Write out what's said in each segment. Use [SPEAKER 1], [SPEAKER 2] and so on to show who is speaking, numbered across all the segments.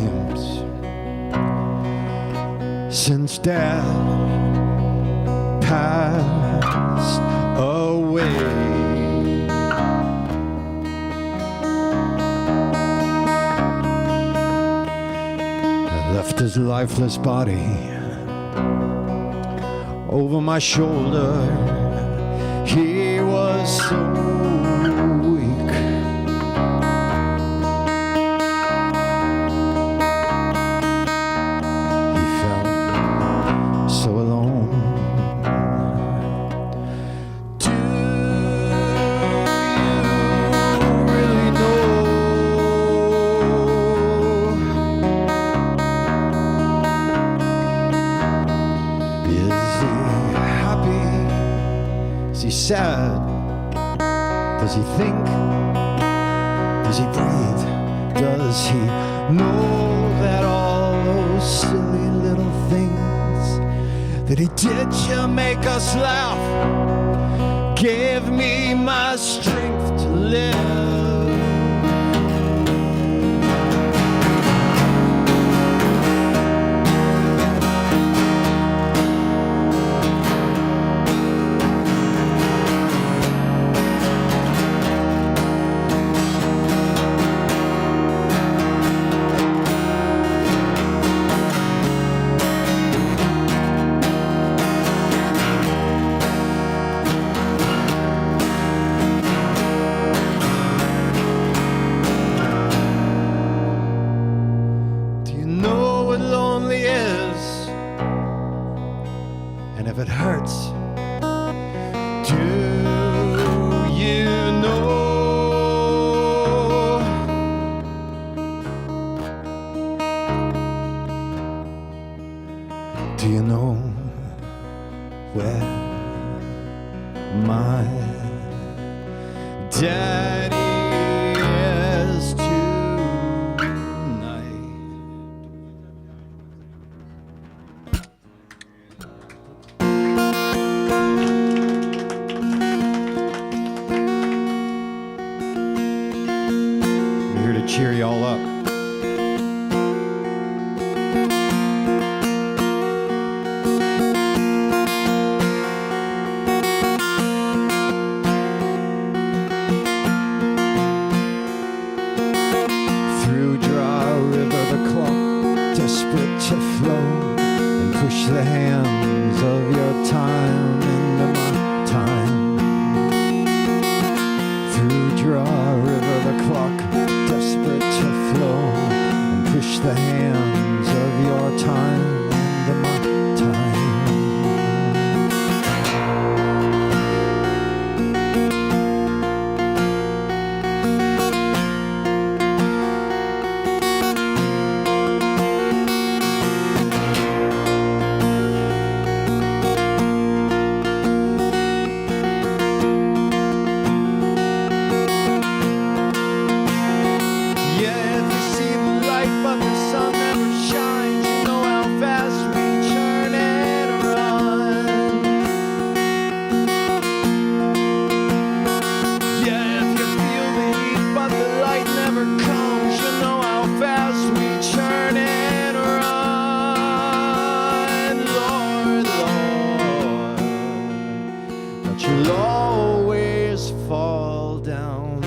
[SPEAKER 1] dreams since Dad passed away. I left his lifeless body over my shoulder. He was so weak. He felt so alone. Do you really know? Is he happy? Is he sad? Does he think? Does he breathe? Does he know that all those silly little things that he did to make us laugh gave me my strength to live? Do you know where my daddy is tonight? I'm here to cheer you all up. To flow and push the hands of your time into my time. Through Dry River, the clock, desperate to flow and push the hands of your time into my time. You'll always fall down.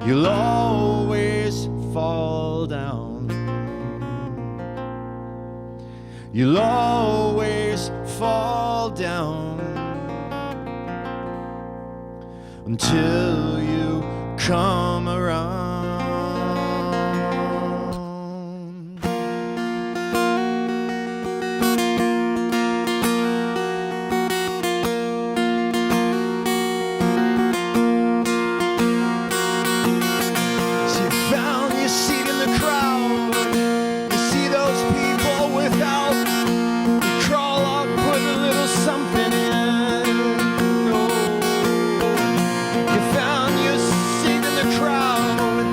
[SPEAKER 1] You'll always fall down. You'll always fall down until you come around. Crowd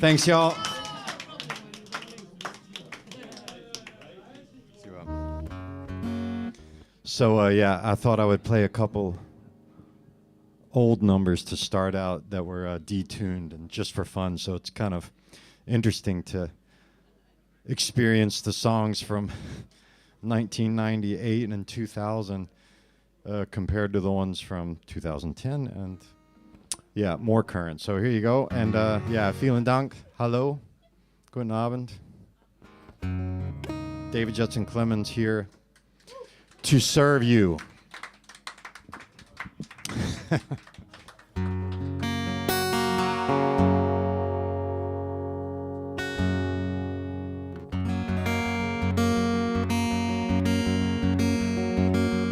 [SPEAKER 1] Thanks, y'all. So, yeah, I thought I would play a couple old numbers to start out that were detuned and just for fun. So it's kind of interesting to experience the songs from 1998 and 2000 compared to the ones from 2010 and, yeah, more current. So here you go. And, yeah, vielen Dank. Hallo. Guten Abend. David Judson Clemmons here to serve you.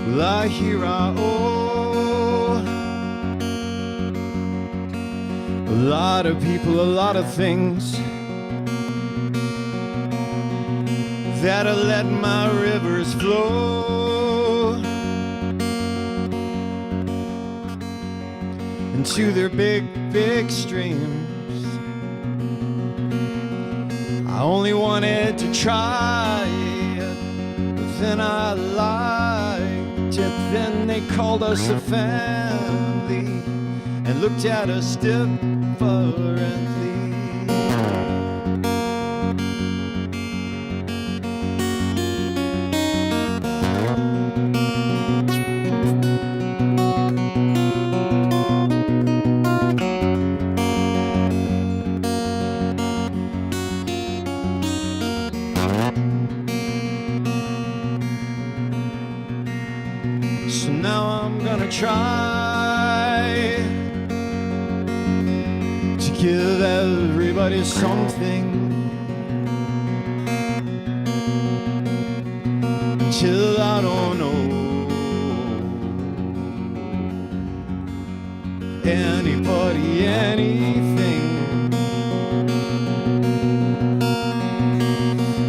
[SPEAKER 1] Well, I hear I owe a lot of people, a lot of things that I let my rivers flow into their big, big streams. I only wanted to try it, but then I liked it. Then they called us a family and looked at us differently. So now I'm gonna try to give everybody something until I don't know anybody anything.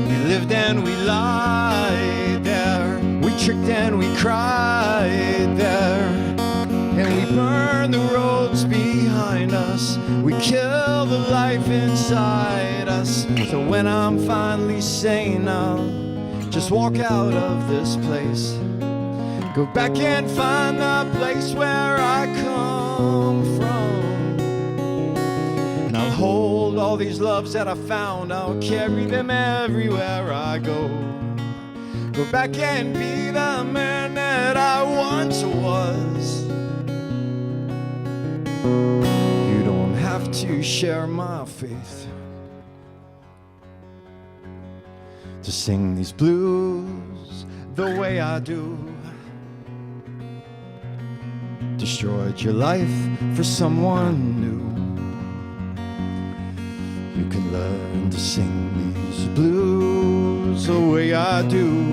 [SPEAKER 1] We lived and we lied there, we tricked and we cried there, and we burned the roads behind us, we killed the life inside us. So when I'm finally sane, I'll just walk out of this place, go back and find the place where I come from, and I'll hold all these loves that I found, I'll carry them everywhere I go. Go back and be the man that I once was. You don't have to share my faith to sing these blues the way I do. Destroyed your life for someone new. You can learn to sing these blues the way I do.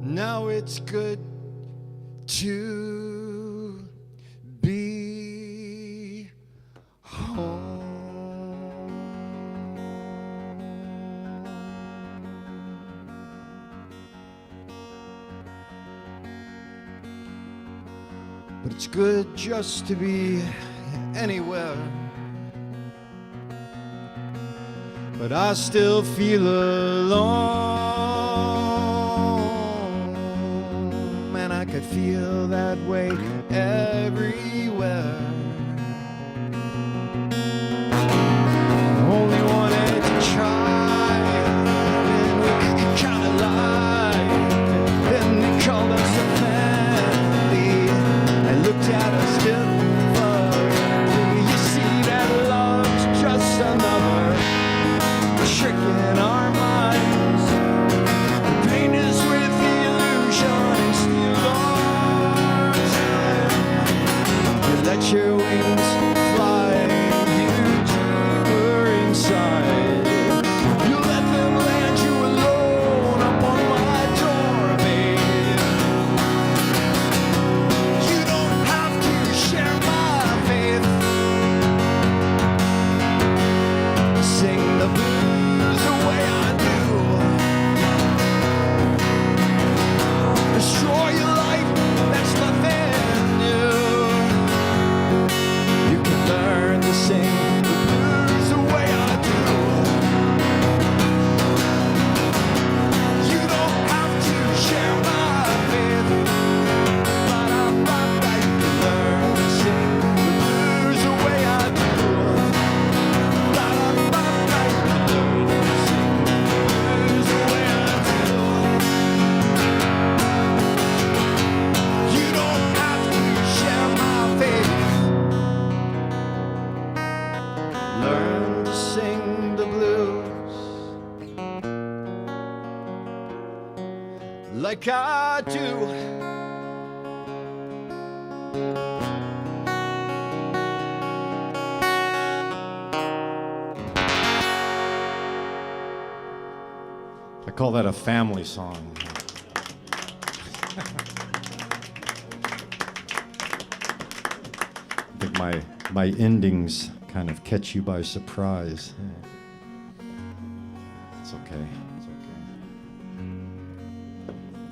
[SPEAKER 1] Now it's good to be home. But it's good just to be anywhere. But I still feel alone. I could feel that way everywhere. I only wanted to try like I do. I call that a family song. I think my endings kind of catch you by surprise. It's okay. It's okay.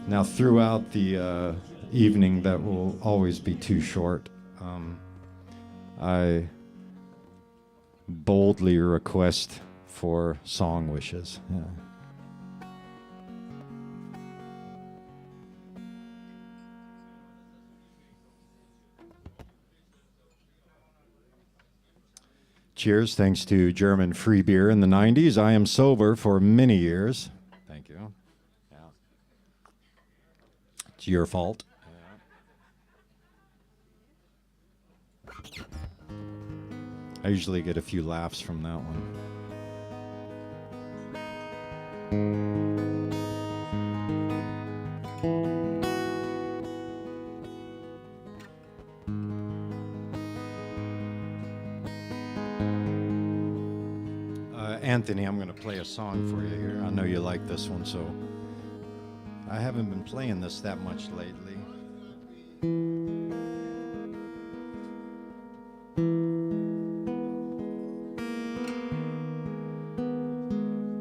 [SPEAKER 1] Now, throughout the evening, that will always be too short. I boldly request for song wishes. Yeah. Cheers, thanks to German free beer in the 90s. I am sober for many years. Thank you. Yeah. It's your fault. Yeah. I usually get a few laughs from that one. Anthony, I'm going to play a song for you here. I know you like this one, so I haven't been playing this that much lately.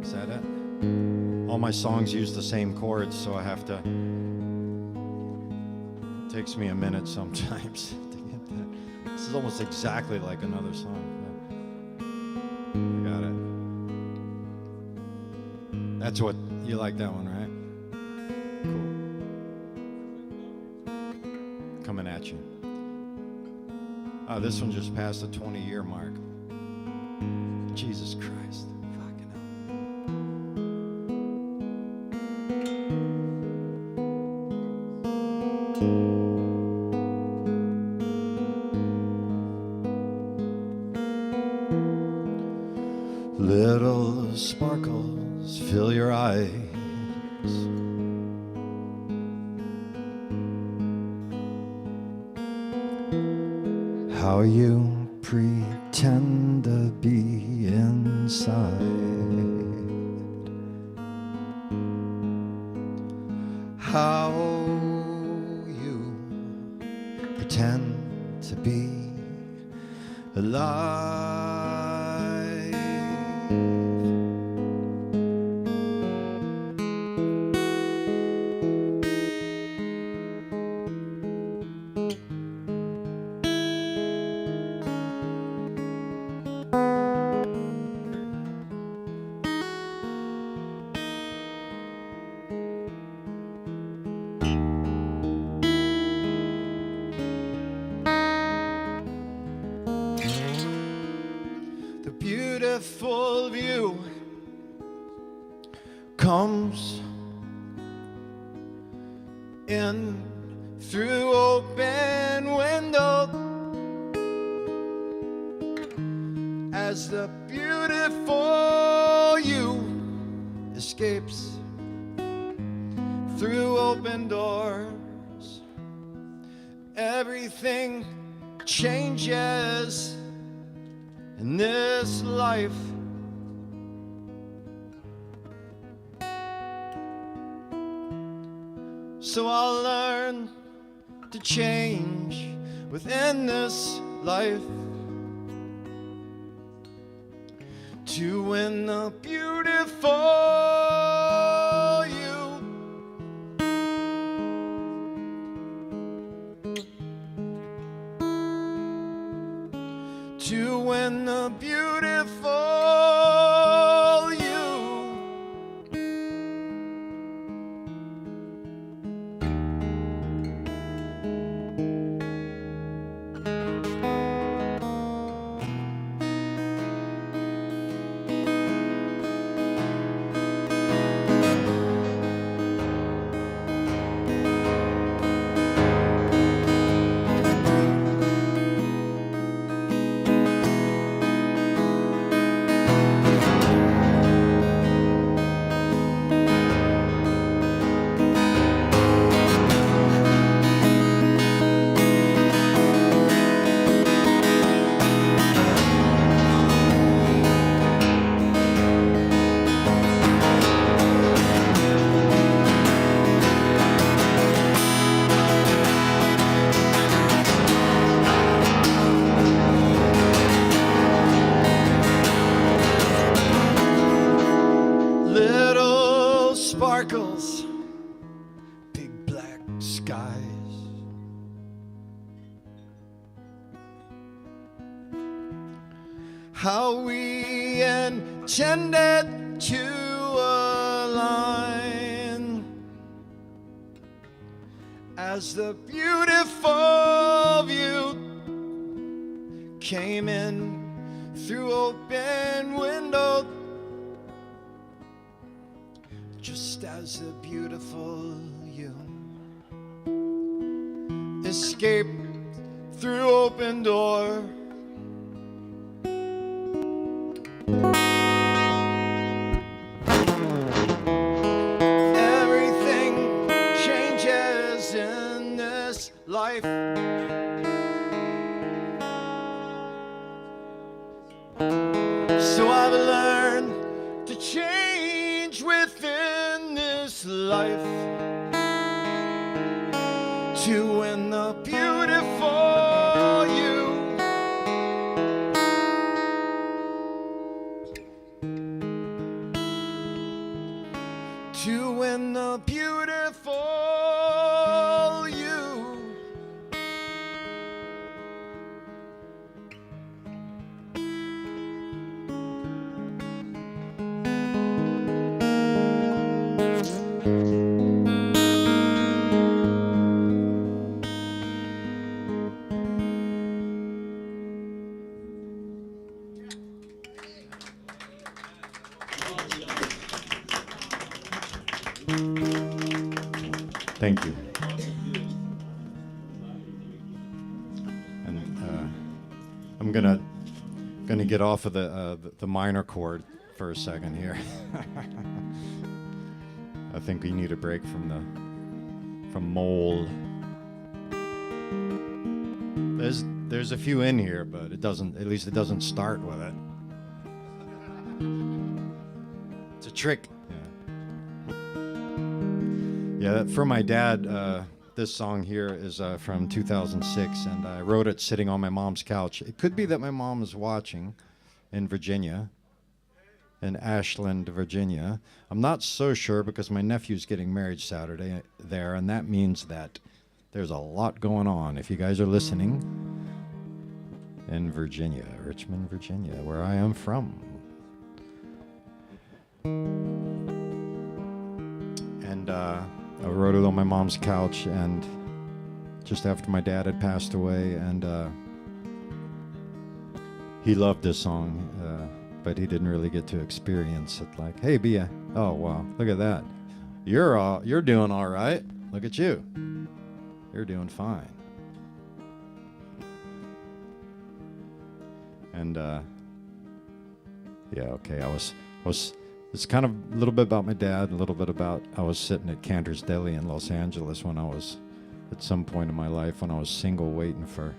[SPEAKER 1] Is that it? All my songs use the same chords, so I have to... It takes me a minute sometimes to get that. This is almost exactly like another song. Got it. That's what, you like that one, right? Cool. Coming at you. Oh, this one just passed the 20-year mark. Jesus Christ. Fucking hell. Little sparkles fill your eyes. How you pretend to be inside. How you pretend to be alive. Beautiful view comes in through open window as the beautiful you escapes through open doors. Everything changes in this life. So I'll learn to change within this life to win the beautiful you. To win the beautiful you. sparkles, big black skies. How we intended to align as the beautiful view came in through open window, just as the beautiful you escaped through open door. Everything changes in this life. So I've learned to change within this life to win the beautiful you. To win the beautiful you.
[SPEAKER 2] Thank you. And I'm gonna get off of the minor chord for a second here. I think we need a break from mold. There's a few in here, but it doesn't start with it. It's a trick. Yeah, for my dad, this song here is from 2006, and I wrote it sitting on my mom's couch. It could be that my mom is watching in Virginia, in Ashland, Virginia. I'm not so sure because my nephew's getting married Saturday there, and that means that there's a lot going on. If you guys are listening in Virginia, Richmond, Virginia, where I am from. And I wrote it on my mom's couch, and just after my dad had passed away, and he loved this song, but he didn't really get to experience it. Like, hey, Bia, oh wow, look at that, you're doing all right. Look at you, you're doing fine. And yeah, okay, I was. It's kind of a little bit about my dad, a little bit about I was sitting at Cantor's Deli in Los Angeles when I was, at some point in my life, when I was single, waiting for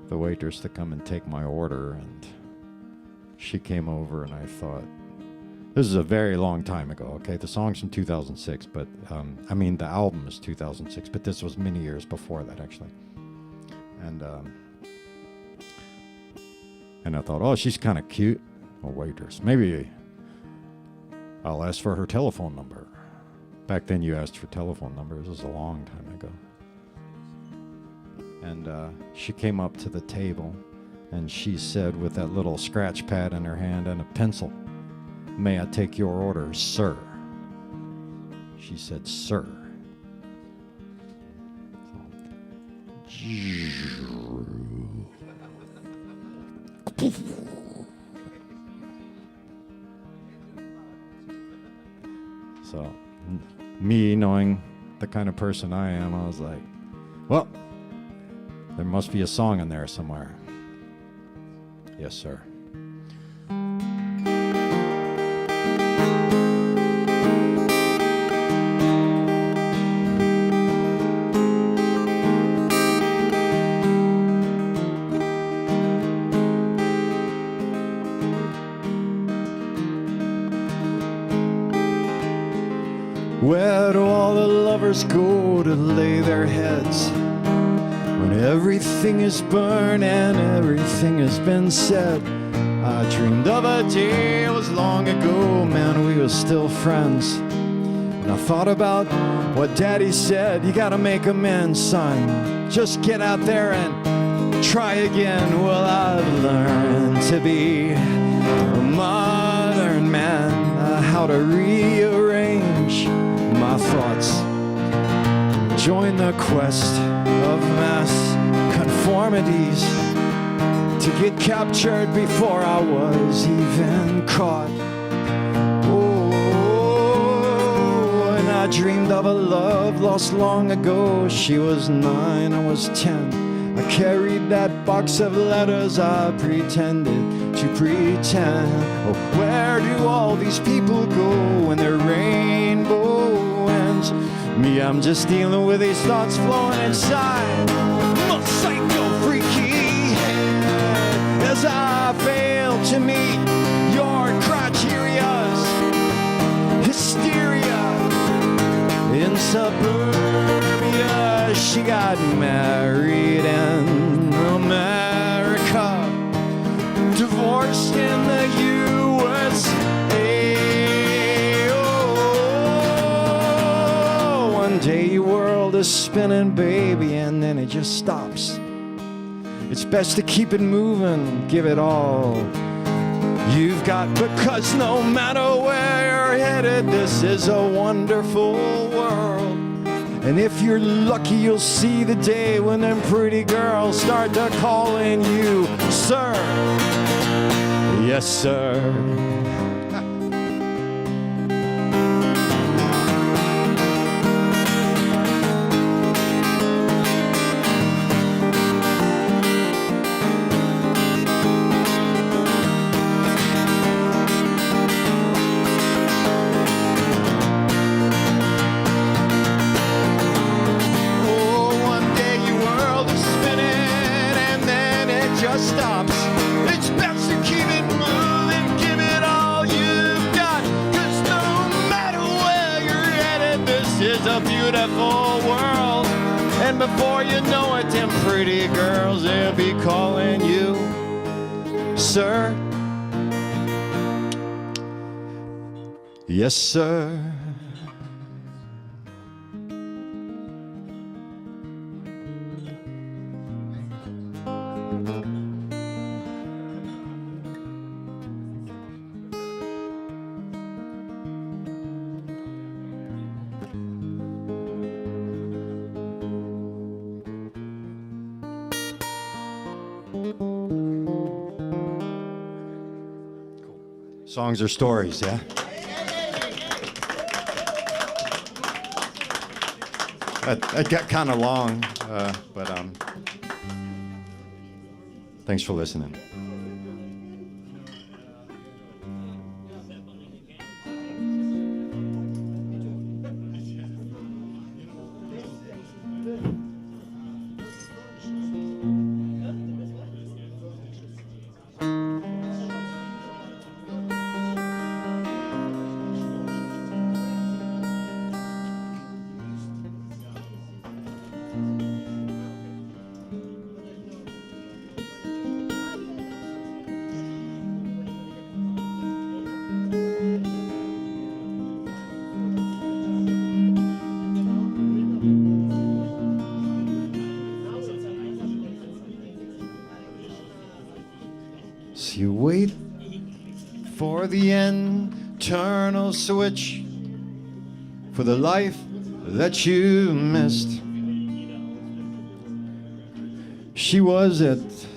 [SPEAKER 2] the waitress to come and take my order, and she came over, and I thought, this is a very long time ago, okay? The song's from 2006, but, I mean, the album is 2006, but this was many years before that, actually. And I thought, oh, she's kind of cute. A waitress. Maybe I'll ask for her telephone number. Back then you asked for telephone numbers. This was a long time ago. And she came up to the table and she said, with that little scratch pad in her hand and a pencil, "May I take your order, sir?" She said, "Sir." So, me knowing the kind of person I am, I was like, well, there must be a song in there somewhere. Yes, sir. Where do all the lovers go to lay their heads when everything is burned and everything has been said? I dreamed of a day, it was long ago, man, we
[SPEAKER 1] were still friends. And I thought about what Daddy said, you gotta make amends, son. Just get out there and try again. Well, I've learned to be a modern man, how to rearrange my thoughts. Join the quest of mass conformities to get captured before I was even caught. Oh, and I dreamed of a love lost long ago. She was 9, I was 10. I carried that box of letters I pretended to pretend. Oh, where do all these people go when their rainbow ends? Me, I'm just dealing with these thoughts flowing inside my psycho freaky head as I fail to meet your criteria's hysteria. In suburbia, she got married in America, divorced in the USA. Oh, one day your world is spinning, baby, and then it just stops. It's best to keep it moving, give it all you've got, because no matter where you're headed, this is a wonderful world. And if you're lucky, you'll see the day when them pretty girls start to calling you sir. Yes, sir. Stops. It's best to keep it moving, give it all you've got, 'cause no matter where you're headed, this is a beautiful world. And before you know it, them pretty girls, they'll be calling you sir. Yes, sir. Songs are stories, yeah? That got kind of long, but thanks for listening. So you wait for the internal switch, for the life that you missed. She was it,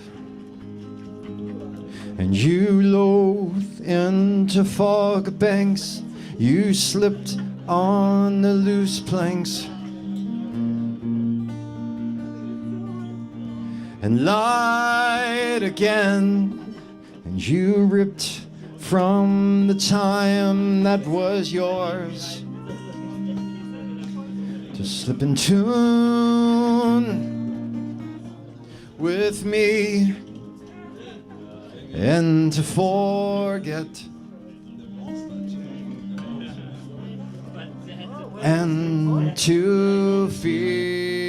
[SPEAKER 1] and you loathed into fog banks. You slipped on the loose planks and lied again. And you ripped from the time that was yours to slip in tune with me and to forget and to feel.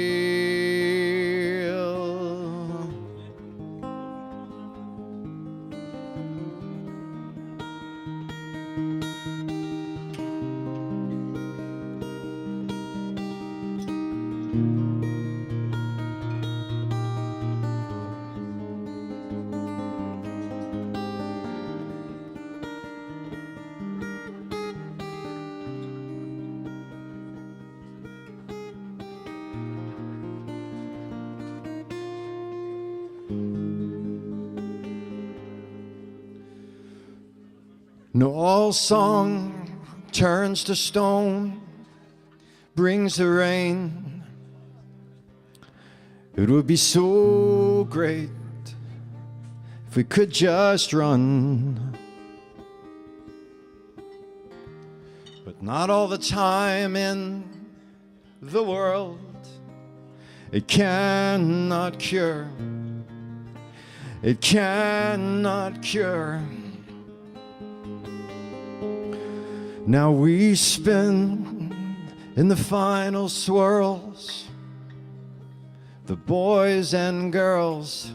[SPEAKER 2] No, all song turns to stone, brings the rain. It would be so great if we could just run, but not all the time in the world. It cannot cure. It cannot cure. Now we spin in the final swirls, the boys and girls,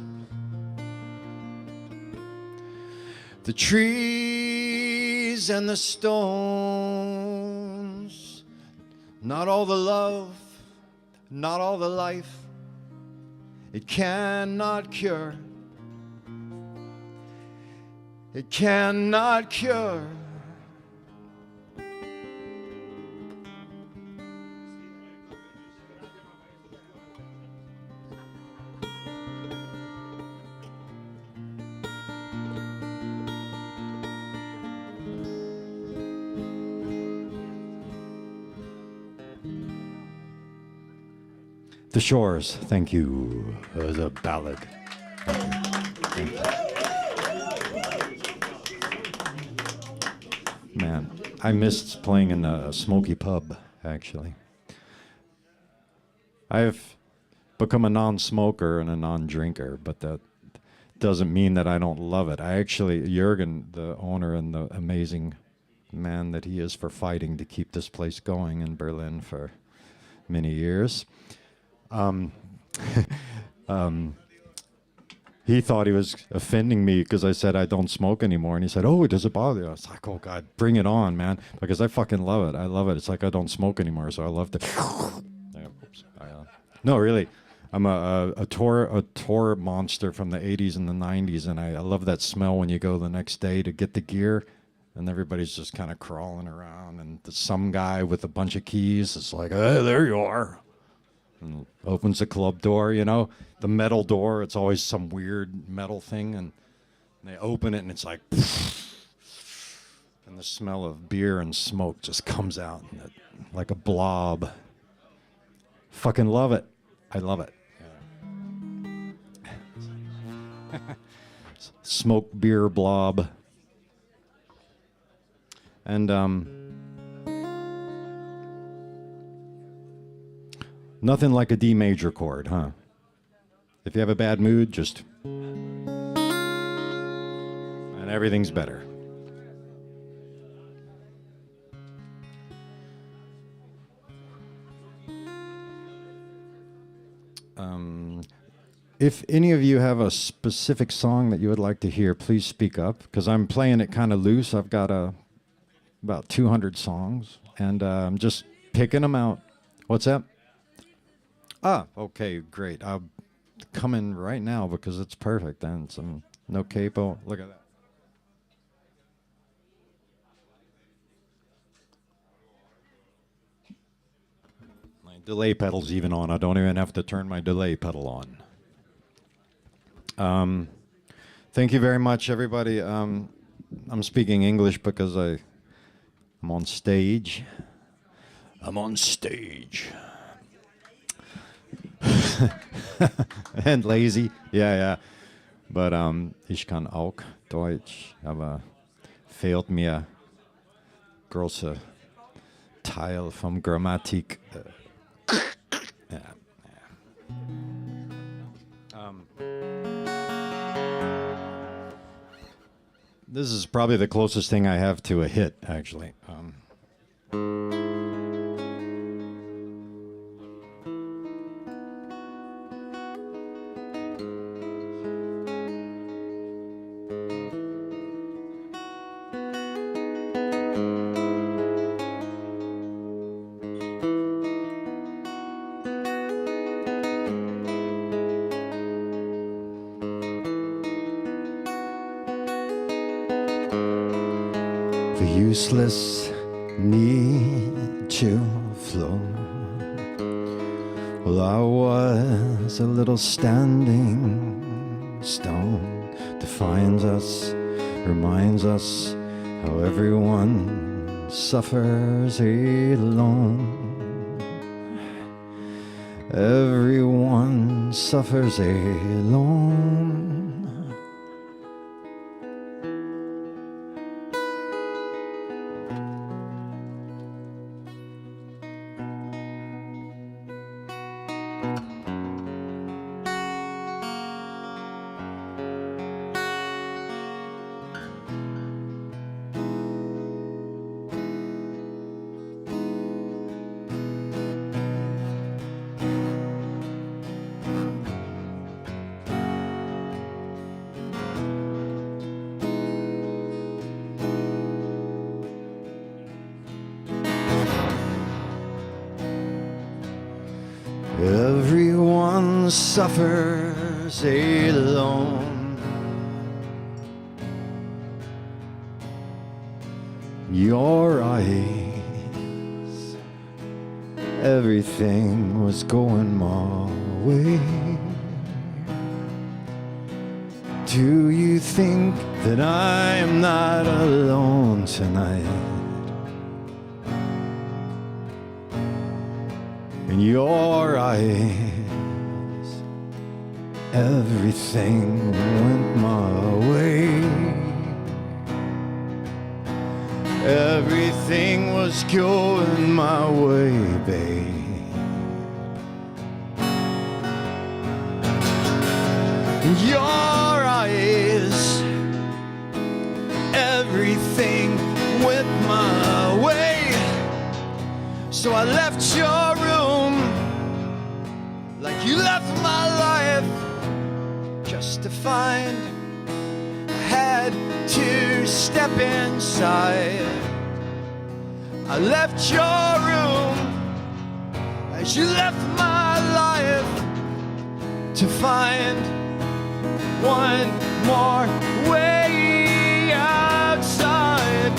[SPEAKER 2] the trees and the stones. Not all the love, not all the life, it cannot cure. It cannot cure. The Shores, thank you. It was a ballad. Thank you. Man, I missed playing in a smoky pub, actually. I've become a non-smoker and a non-drinker, but that doesn't mean that I don't love it. I actually, Jürgen, the owner and the amazing man that he is for fighting to keep this place going in Berlin for many years, he thought he was offending me because I said I don't smoke anymore. And he said, "Oh, does it bother you?" I was like, "Oh, God, bring it on, man." Because I fucking love it. I love it. It's like I don't smoke anymore, so I love to... No, really. I'm a tour monster from the 80s and the 90s, and I love that smell when you go the next day to get the gear, and everybody's just kind of crawling around, and some guy with a bunch of keys is like, "Hey, there you are." And opens the club door, you know, the metal door. It's always some weird metal thing, and they open it, and it's like, and the smell of beer and smoke just comes out like a blob. Fucking love it. I love it. Yeah. Smoke beer blob. And nothing like a D major chord, huh? If you have a bad mood, just... and everything's better. If any of you have a specific song that you would like to hear, please speak up, because I'm playing it kind of loose. I've got about 200 songs, and I'm just picking them out. What's that? Ah, okay, great. I'll come in right now because it's perfect. And some no capo. Look at that. My delay pedal's even on. I don't even have to turn my delay pedal on. Thank you very much, everybody. I'm speaking English because I'm on stage. I'm on stage. And lazy. Yeah. But ich kann auch Deutsch, aber fehlt mir großer Teil vom Grammatik. Yeah. This is probably the closest thing I have to a hit, actually. The useless need to flow. Well, I was a little standing stone, defines us, reminds us how everyone suffers alone. Everyone suffers alone. Everyone suffers alone. Your eyes, everything was going my way. Do you think that I am not alone tonight? In your eyes, everything went my way. Everything was going my way, babe. In your eyes, everything went my way. So I left your room like you left my life, just to find I had to step inside. I left your room as you left my life, to find one more way outside.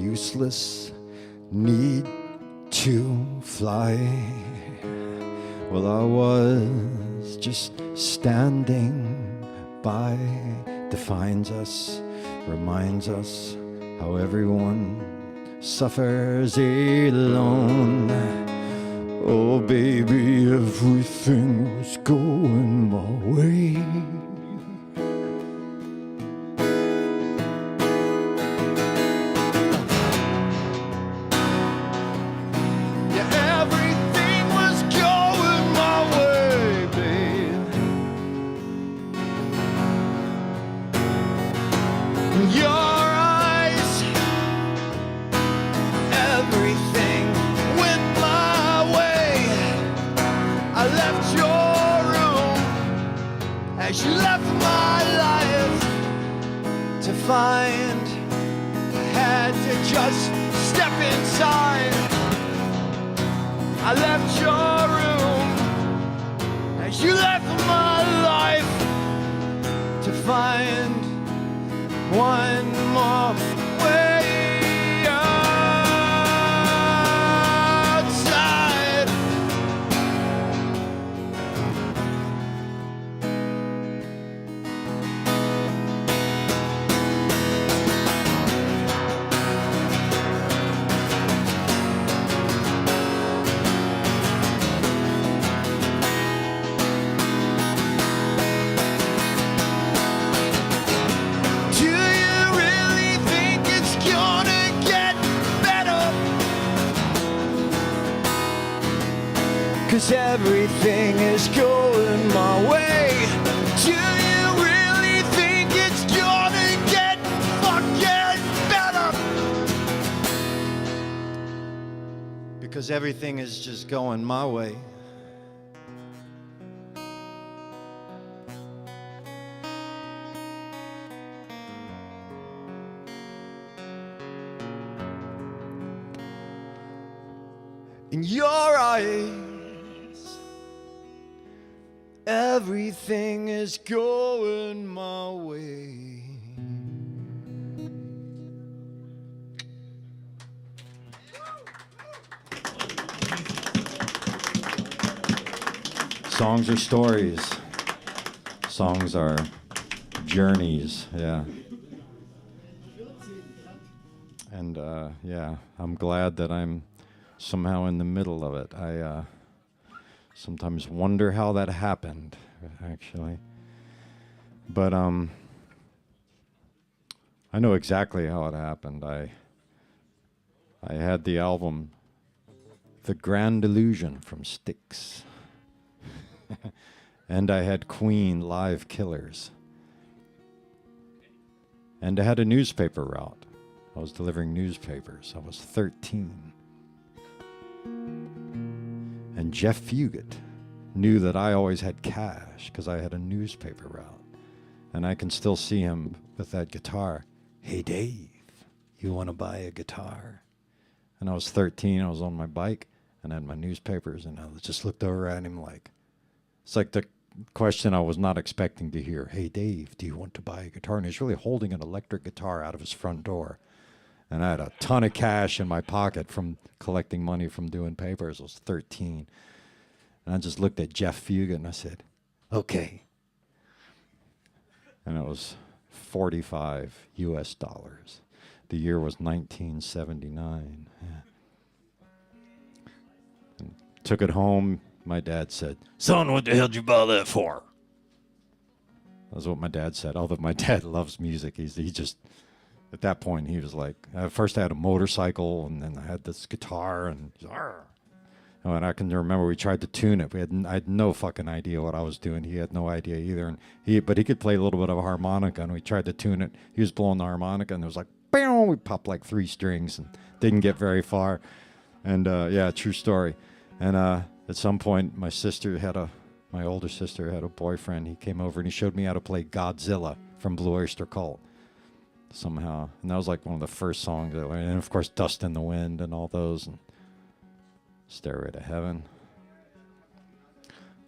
[SPEAKER 2] Useless need to fly. Well, I was just standing by. Defines us, reminds us how everyone suffers alone. Oh baby, everything was going my way. You left my life to find I had to just step inside. I left your room as you left my life to find one more way outside. Cause everything is going my way. Do you really think it's gonna get fucking better? Because everything is just going my way.
[SPEAKER 1] your eyes, everything is going my way.
[SPEAKER 2] Songs are stories. Songs are journeys, yeah. And yeah, I'm glad that I'm somehow in the middle of it. I sometimes wonder how that happened, actually. But I know exactly how it happened. I had the album The Grand Illusion from Styx. And I had Queen Live Killers. And I had a newspaper route. I was delivering newspapers. I was 13. And Jeff Fugit knew that I always had cash because I had a newspaper route. And I can still see him with that guitar. Hey, Dave, you want to buy a guitar? And I was 13. I was on my bike and I had my newspapers. And I just looked over at him like, it's like the question I was not expecting to hear. Hey, Dave, do you want to buy a guitar? And he's really holding an electric guitar out of his front door. And I had a ton of cash in my pocket from collecting money from doing papers. I was 13. And I just looked at Jeff Fugit and I said, okay. And it was 45 US dollars. The year was 1979. Yeah. And took it home. My dad said, son, what the hell did you buy that for? That's what my dad said. Although my dad loves music. He just, at that point, he was like, first I had a motorcycle, and then I had this guitar, and I can remember we tried to tune it. I had no fucking idea what I was doing. He had no idea either. And but he could play a little bit of a harmonica, and we tried to tune it. He was blowing the harmonica, and it was like, bam, we popped like 3 strings, and didn't get very far. And yeah, true story. And at some point, my older sister had a boyfriend. He came over and he showed me how to play Godzilla from Blue Oyster Cult somehow. And that was like one of the first songs. And of course, Dust in the Wind and all those. And Stairway to Heaven.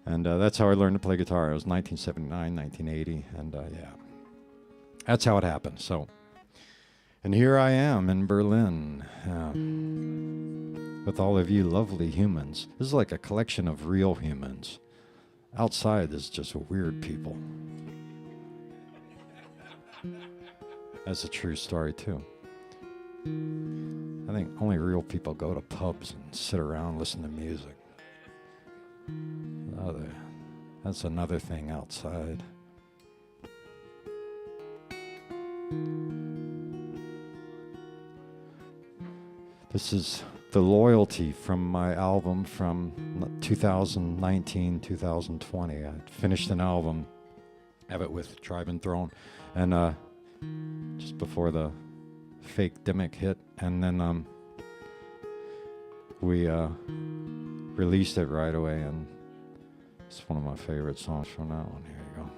[SPEAKER 2] And that's how I learned to play guitar. It was 1979, 1980. And yeah, that's how it happened. So, and here I am in Berlin. With all of you lovely humans. This is like a collection of real humans. Outside is just weird people. That's a true story too. I think only real people go to pubs and sit around and listen to music. That's another thing outside. This is the loyalty from my album from 2019, 2020. I finished an album, have it with Tribe and Throne, and just before the fake demic hit, and then we released it right away, and it's one of my favorite songs from that one. Here you go.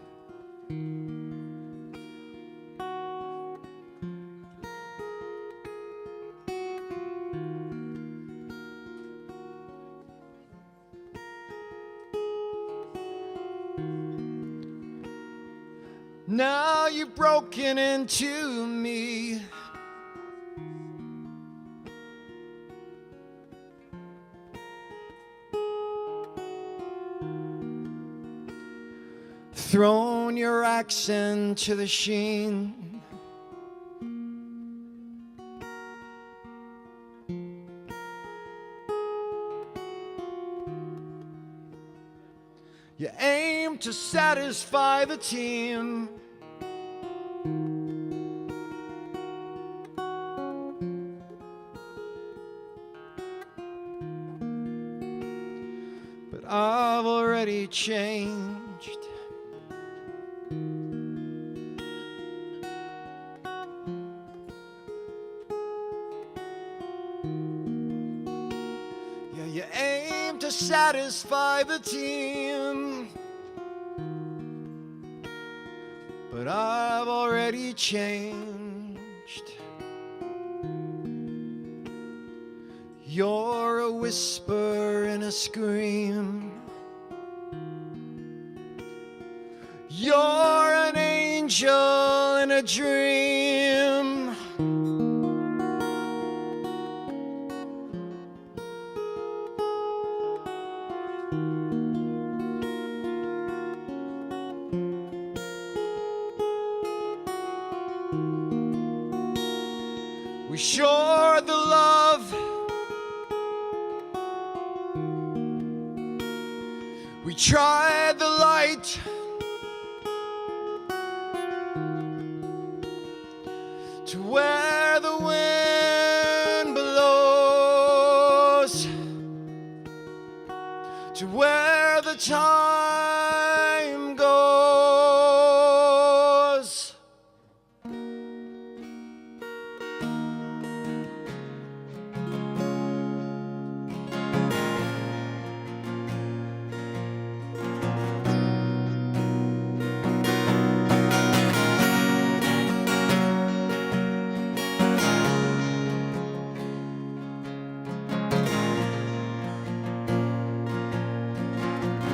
[SPEAKER 1] Now you've broken into me. Thrown your axe into the sheen. You aim to satisfy the team. But I've already changed. Yeah, you aim to satisfy the team. But I've already changed. You're a a whisper and a scream. You're an angel in a dream. We shore the love. We tried the light. To where the wind blows, to where the time goes.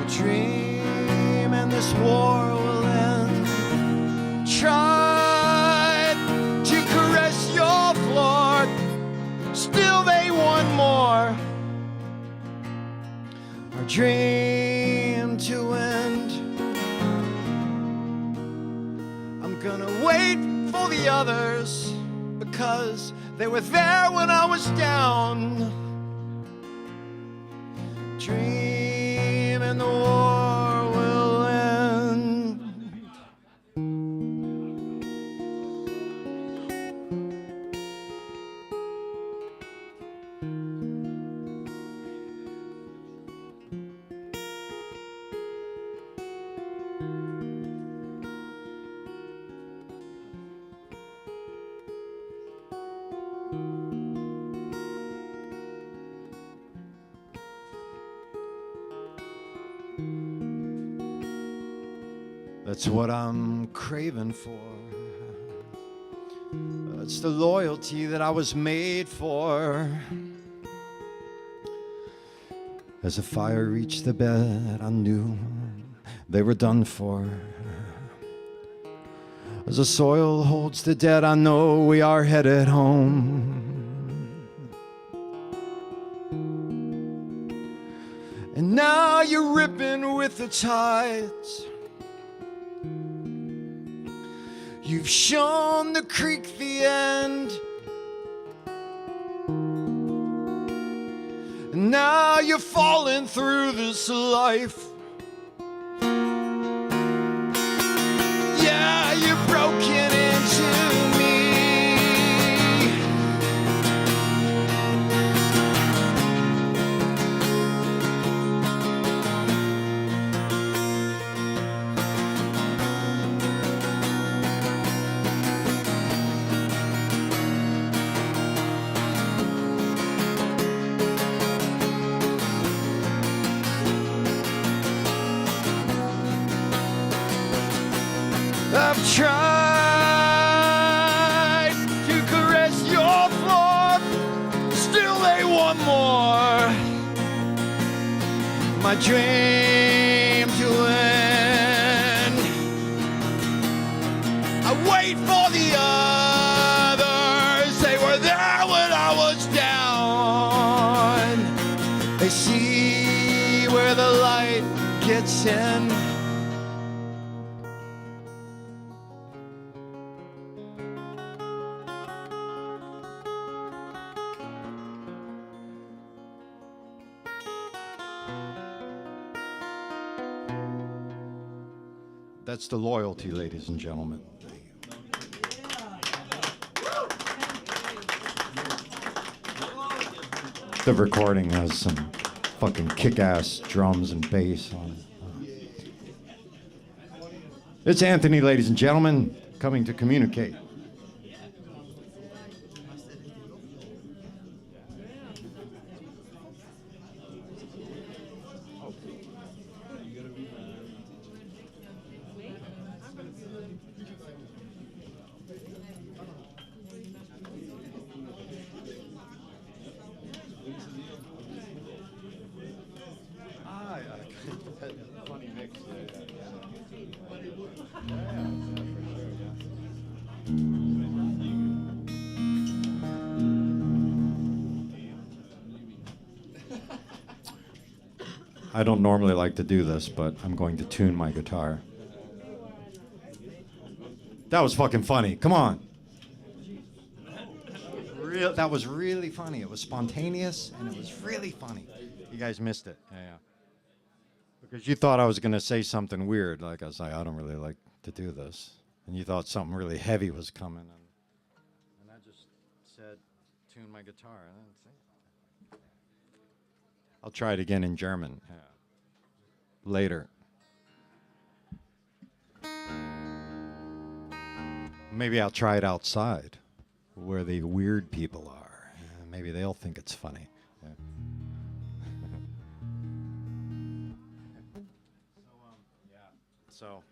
[SPEAKER 1] Dream and this war will end. Tried to caress your floor, still they want more. Our dream to end. I'm gonna wait for the others because they were there when I was down. Dream and the war will end. That's what I'm craving for. It's the loyalty that I was made for. As the fire reached the bed, I knew they were done for. As the soil holds the dead, I know we are headed home. And now you're ripping with the tides. You've shown the creek the end. And now you're falling through this life. Yeah, you're broken into me. I've tried to caress your floor, still they want more. My dream to end. I wait for the others, they were there when I was down. They see where the light gets in. That's the loyalty, ladies and gentlemen. The recording has some fucking kick-ass drums and bass on it. It's Anthony, ladies and gentlemen, coming to communicate.
[SPEAKER 2] Funny mix. I don't normally like to do this, but I'm going to tune my guitar. That was fucking funny. Come on. That was really funny. It was spontaneous, and it was really funny. You guys missed it. Yeah. Because you thought I was going to say something weird. Like I was like, I don't really like to do this. And you thought something really heavy was coming. And I just said, tune my guitar. I didn't say it. I'll try it again in German. Yeah. Later. Maybe I'll try it outside, where the weird people are. Maybe they'll think it's funny. Yeah. So,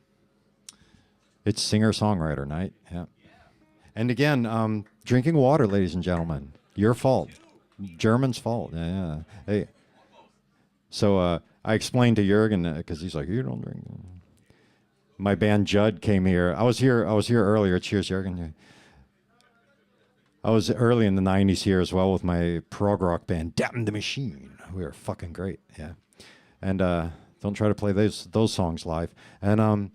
[SPEAKER 2] it's singer-songwriter night. Yeah. And again, drinking water, ladies and gentlemen. Your fault. German's fault. Yeah. Hey. So I explained to Jürgen, because he's like, you don't drink. My band Judd came here. I was here earlier. Cheers, Jürgen. I was early in the 90s here as well with my prog rock band, Damn the Machine. We were fucking great, yeah. And don't try to play those songs live. And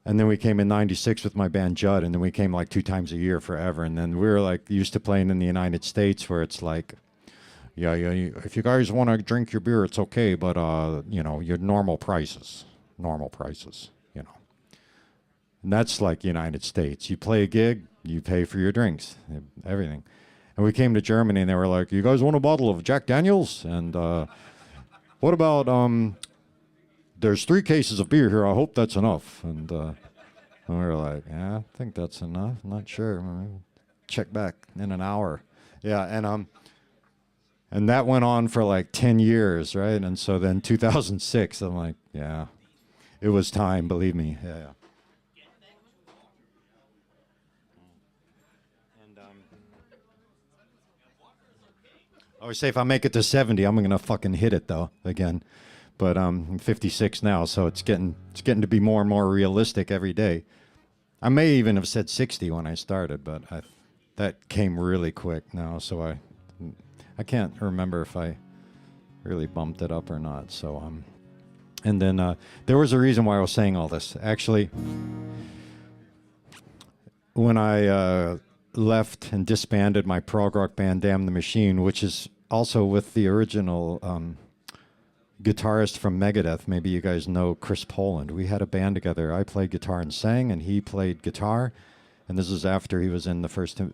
[SPEAKER 2] then we came in 96 with my band Judd, and then we came like 2 times a year forever. And then we were like used to playing in the United States where it's like, yeah, if you guys want to drink your beer, it's okay, but, your normal prices, you know. And that's like United States. You play a gig, you pay for your drinks, everything. And we came to Germany, and they were like, you guys want a bottle of Jack Daniels? And what about, there's 3 cases of beer here. I hope that's enough. And we were like, yeah, I think that's enough. I'm not sure. Check back in an hour. Yeah, and that went on for like 10 years, right? And so then 2006, I'm like, yeah, it was time, believe me. Yeah. And I always say if I make it to 70, I'm going to fucking hit it, though, again. But I'm 56 now, so it's getting to be more and more realistic every day. I may even have said 60 when I started, but that came really quick now, so I can't remember if I really bumped it up or not. So, and then there was a reason why I was saying all this. Actually, when I left and disbanded my prog rock band, Damn the Machine, which is also with the original guitarist from Megadeth. Maybe you guys know Chris Poland. We had a band together. I played guitar and sang, and he played guitar. And this is after he was in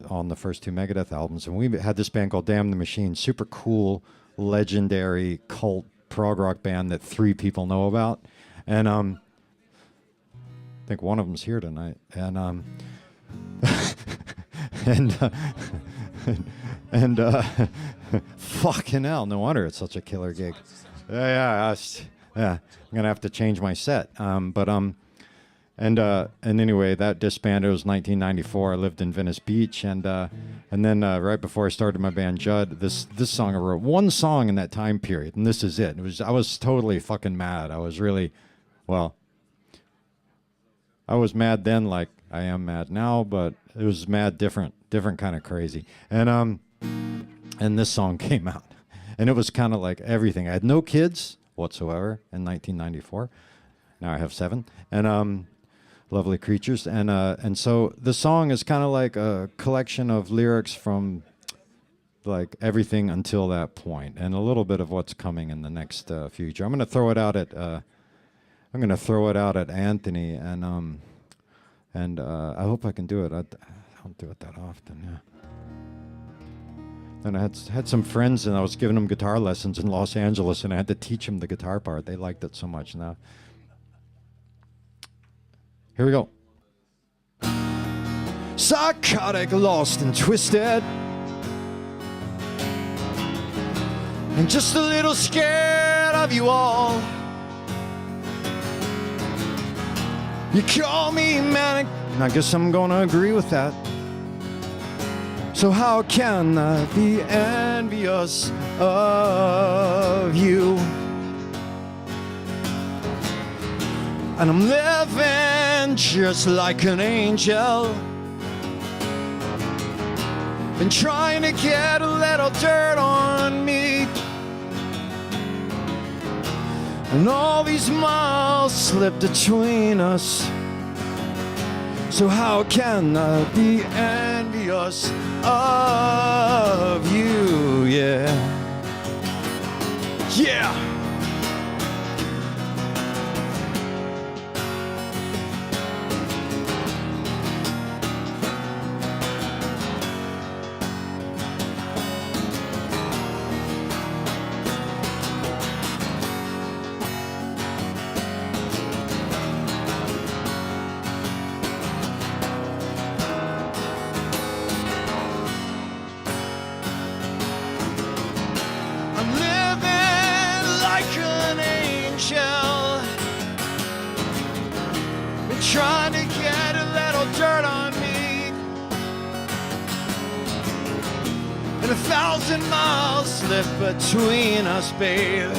[SPEAKER 2] on the first 2 Megadeth albums. And we had this band called Damn the Machine, super cool, legendary cult prog rock band that 3 people know about. And I think one of them's here tonight. And fucking hell, no wonder it's such a killer gig. Yeah. I'm gonna have to change my set. And anyway, that disbanded. It was 1994. I lived in Venice Beach, and then right before I started my band Judd, this song I wrote. 1 song in that time period, and this is it. I was totally fucking mad. I was really, I was mad then, like I am mad now, but it was mad different kind of crazy. And this song came out, and it was kind of like everything. I had no kids whatsoever in 1994. Now I have 7, and lovely creatures, and so the song is kind of like a collection of lyrics from like everything until that point, and a little bit of what's coming in the next future. I'm gonna throw it out at Anthony, and I hope I can do it. I don't do it that often. Yeah. And I had some friends, and I was giving them guitar lessons in Los Angeles, and I had to teach them the guitar part. They liked it so much now. Here we go. Psychotic, lost and twisted, and just a little scared of you all. You call me manic, and I guess I'm gonna agree with that. So how can I be envious of you?
[SPEAKER 1] And I'm living just like an angel, and trying to get a little dirt on me. And all these miles slip between us. So how can I be envious of you? Yeah. Yeah. Trying to get a little dirt on me, and 1,000 miles slip between us, babe.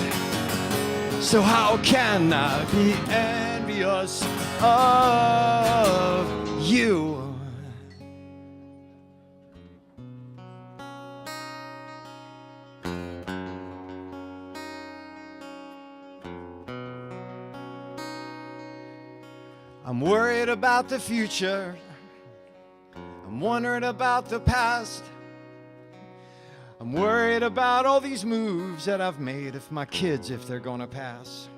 [SPEAKER 1] So how can I be envious of you? I'm worried about the future. I'm wondering about the past. I'm worried about all these moves that I've made, if my kids, if they're gonna pass.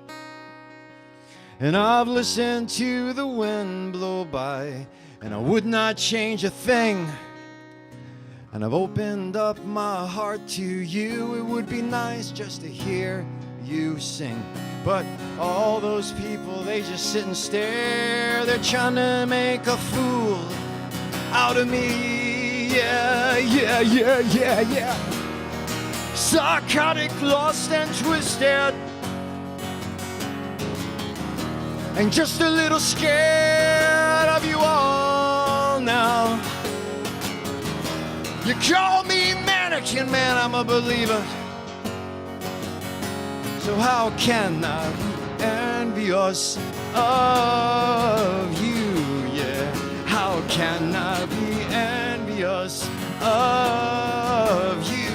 [SPEAKER 1] And I've listened to the wind blow by, and I would not change a thing. And I've opened up my heart to you. It would be nice just to hear you sing. But all those people, they just sit and stare. They're trying to make a fool out of me. Yeah, yeah, yeah, yeah, yeah. Psychotic, lost and twisted, and just a little scared of you all now. You call me mannequin, man, I'm a believer. So how can I be envious of you? Yeah, how can I be envious of you?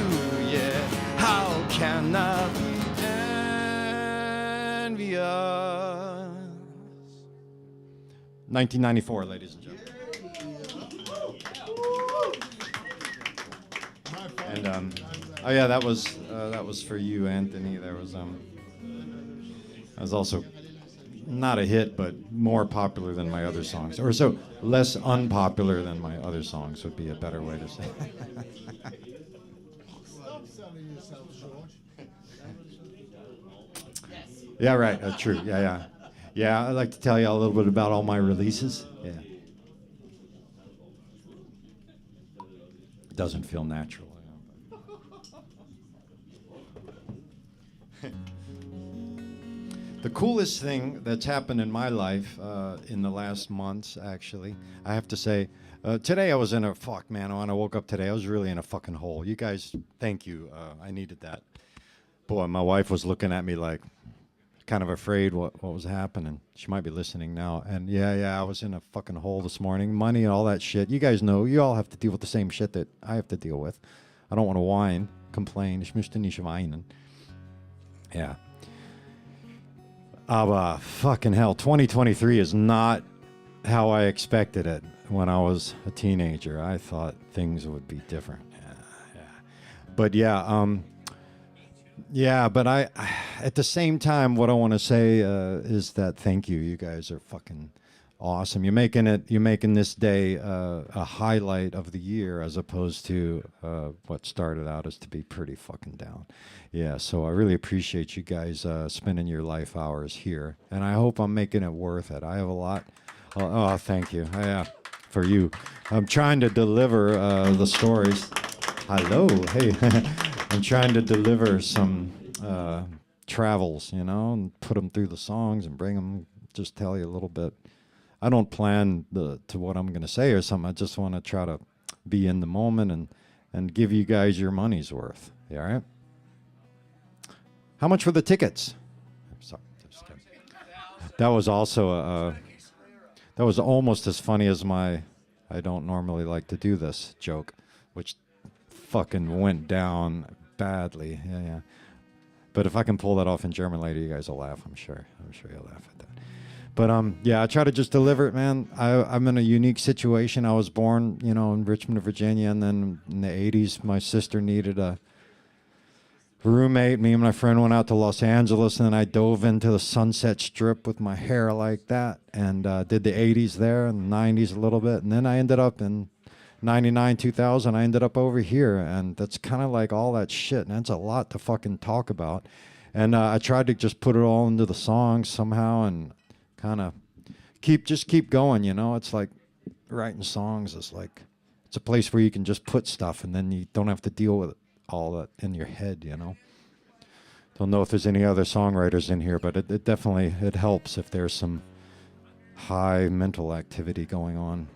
[SPEAKER 1] Yeah, how can I be envious? 1994, ladies and gentlemen. And oh yeah, that was for you, Anthony. That was also not a hit, but more popular than my other songs, or so less unpopular than my other songs would be a better way to say.
[SPEAKER 3] Stop selling yourself, George.
[SPEAKER 2] Yeah, right. True. Yeah. I'd like to tell you a little bit about all my releases. Yeah. It doesn't feel natural. The coolest thing that's happened in my life in the last months, actually, I have to say, today I was in a, when I woke up today, I was really in a fucking hole. You guys, thank you. I needed that. Boy, my wife was looking at me like, kind of afraid what was happening. She might be listening now. And yeah, I was in a fucking hole this morning. Money and all that shit. You guys know, you all have to deal with the same shit that I have to deal with. I don't want to whine, complain. Ich möchte nicht weinen. Yeah. Aber fucking hell, 2023 is not how I expected it when I was a teenager. I thought things would be different. But I at the same time, what I want to say is that thank you. You guys are fucking awesome. You're making this day a highlight of the year, as opposed to what started out as to be pretty fucking down. Yeah, so I really appreciate you guys spending your life hours here, and I hope I'm making it worth it. I have a lot. Oh, thank you. Yeah, for you. I'm trying to deliver the stories. Hello, hey. I'm trying to deliver some travels, and put them through the songs and bring them. Just tell you a little bit. I don't plan to what I'm going to say or something. I just want to try to be in the moment and give you guys your money's worth. You all right? How much for the tickets? Sorry. That was also that was almost as funny as my "I don't normally like to do this" joke, which fucking went down badly. Yeah, yeah. But if I can pull that off in German later, you guys will laugh. I'm sure you'll laugh at that. But yeah, I try to just deliver it, man. I'm in a unique situation. I was born, you know, in Richmond, Virginia, and then in the '80s, my sister needed a roommate. Me and my friend went out to Los Angeles, and then I dove into the Sunset Strip with my hair like that, and did the '80s there and the '90s a little bit, and then I ended up in '99, 2000. I ended up over here, and that's kind of like all that shit, and that's a lot to fucking talk about. And I tried to just put it all into the songs somehow, and kind of keep going, you know. It's like writing songs is like, it's a place where you can just put stuff, and then you don't have to deal with all that in your head, you know. Don't know if there's any other songwriters in here, but it definitely, it helps if there's some high mental activity going on.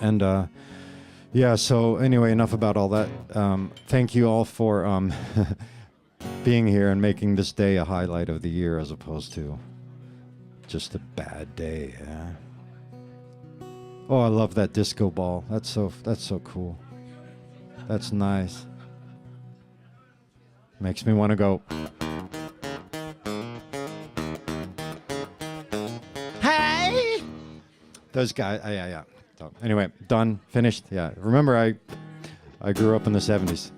[SPEAKER 2] And yeah, so anyway, enough about all that. Thank you all for being here and making this day a highlight of the year as opposed to just a bad day. Yeah. Oh, I love that disco ball. That's so cool. That's nice. Makes me want to go. Hey! Those guys, yeah. So, anyway, done, finished. Yeah, remember I grew up in the 70s.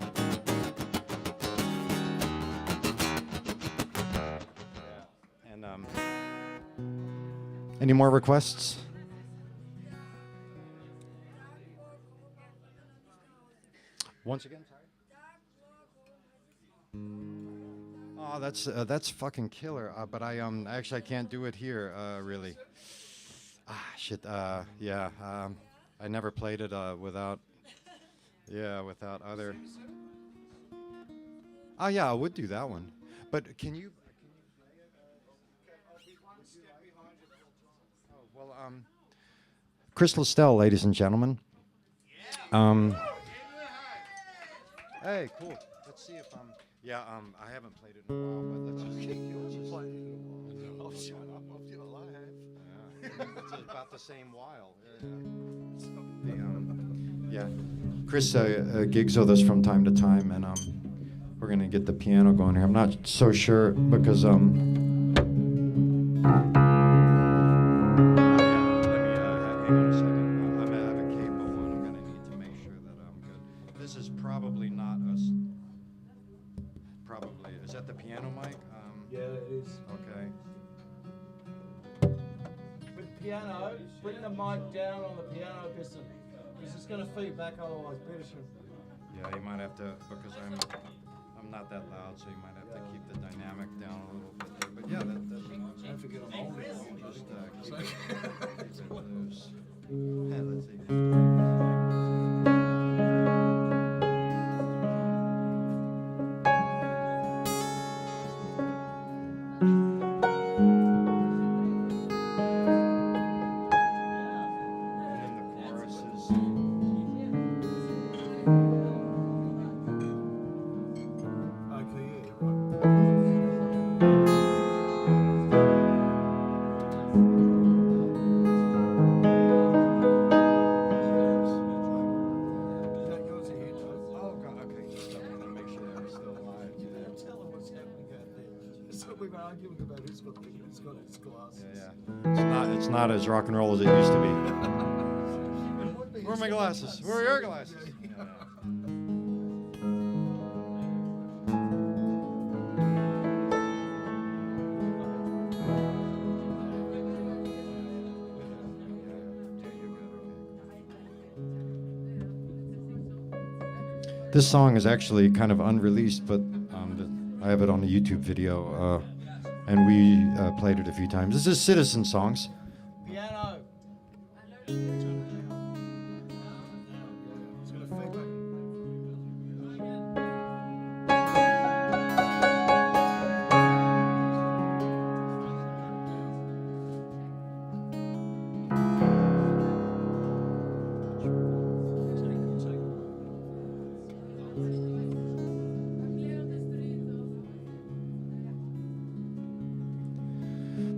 [SPEAKER 2] And any more requests? Once again, sorry. Oh, that's fucking killer. But I actually I can't do it here really. Ah, shit. Yeah. I never played it without other. Oh yeah, I would do that one. But can you play it? Oh well. Crystal Stell, ladies and gentlemen. Hey, cool. Let's see if yeah, I haven't played it in a while, but let's just keep
[SPEAKER 3] Oh, shut up. I'll do a live.
[SPEAKER 2] It's about the same while. Yeah. Chris gigs with us from time to time, and we're gonna get the piano going here. I'm not so sure because Let me hang on a second. I have a cable, and I'm gonna need to make sure that I'm good. This is probably not us. Probably is that the piano mic?
[SPEAKER 3] Yeah, it is.
[SPEAKER 2] Okay.
[SPEAKER 3] With piano, bring the mic down on the piano piston, because it's going to feed back otherwise. Peterson.
[SPEAKER 2] Yeah, you might have to, because I'm not that loud, so you might have to keep the dynamic down a little bit there. But yeah,
[SPEAKER 3] Don't forget I'm holding it.
[SPEAKER 2] just keep it loose. Yeah, let's see. It's not as rock and roll as it used to be. Where are my glasses? Where are your glasses? Yeah. This song is actually kind of unreleased, but I have it on a YouTube video, and we played it a few times. This is Citizen Songs.
[SPEAKER 3] Piano.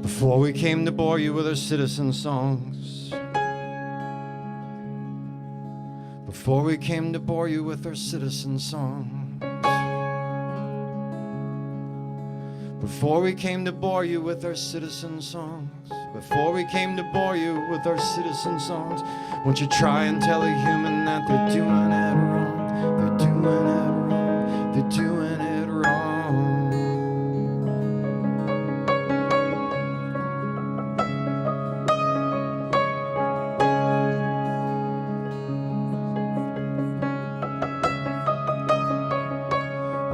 [SPEAKER 2] Before we came to bore you with our citizen songs. Before we came to bore you with our citizen songs. Before we came to bore you with our citizen songs. Before we came to bore you with our citizen songs. Won't you try and tell a human that they're doing it wrong? They're doing it wrong. They're doing it wrong.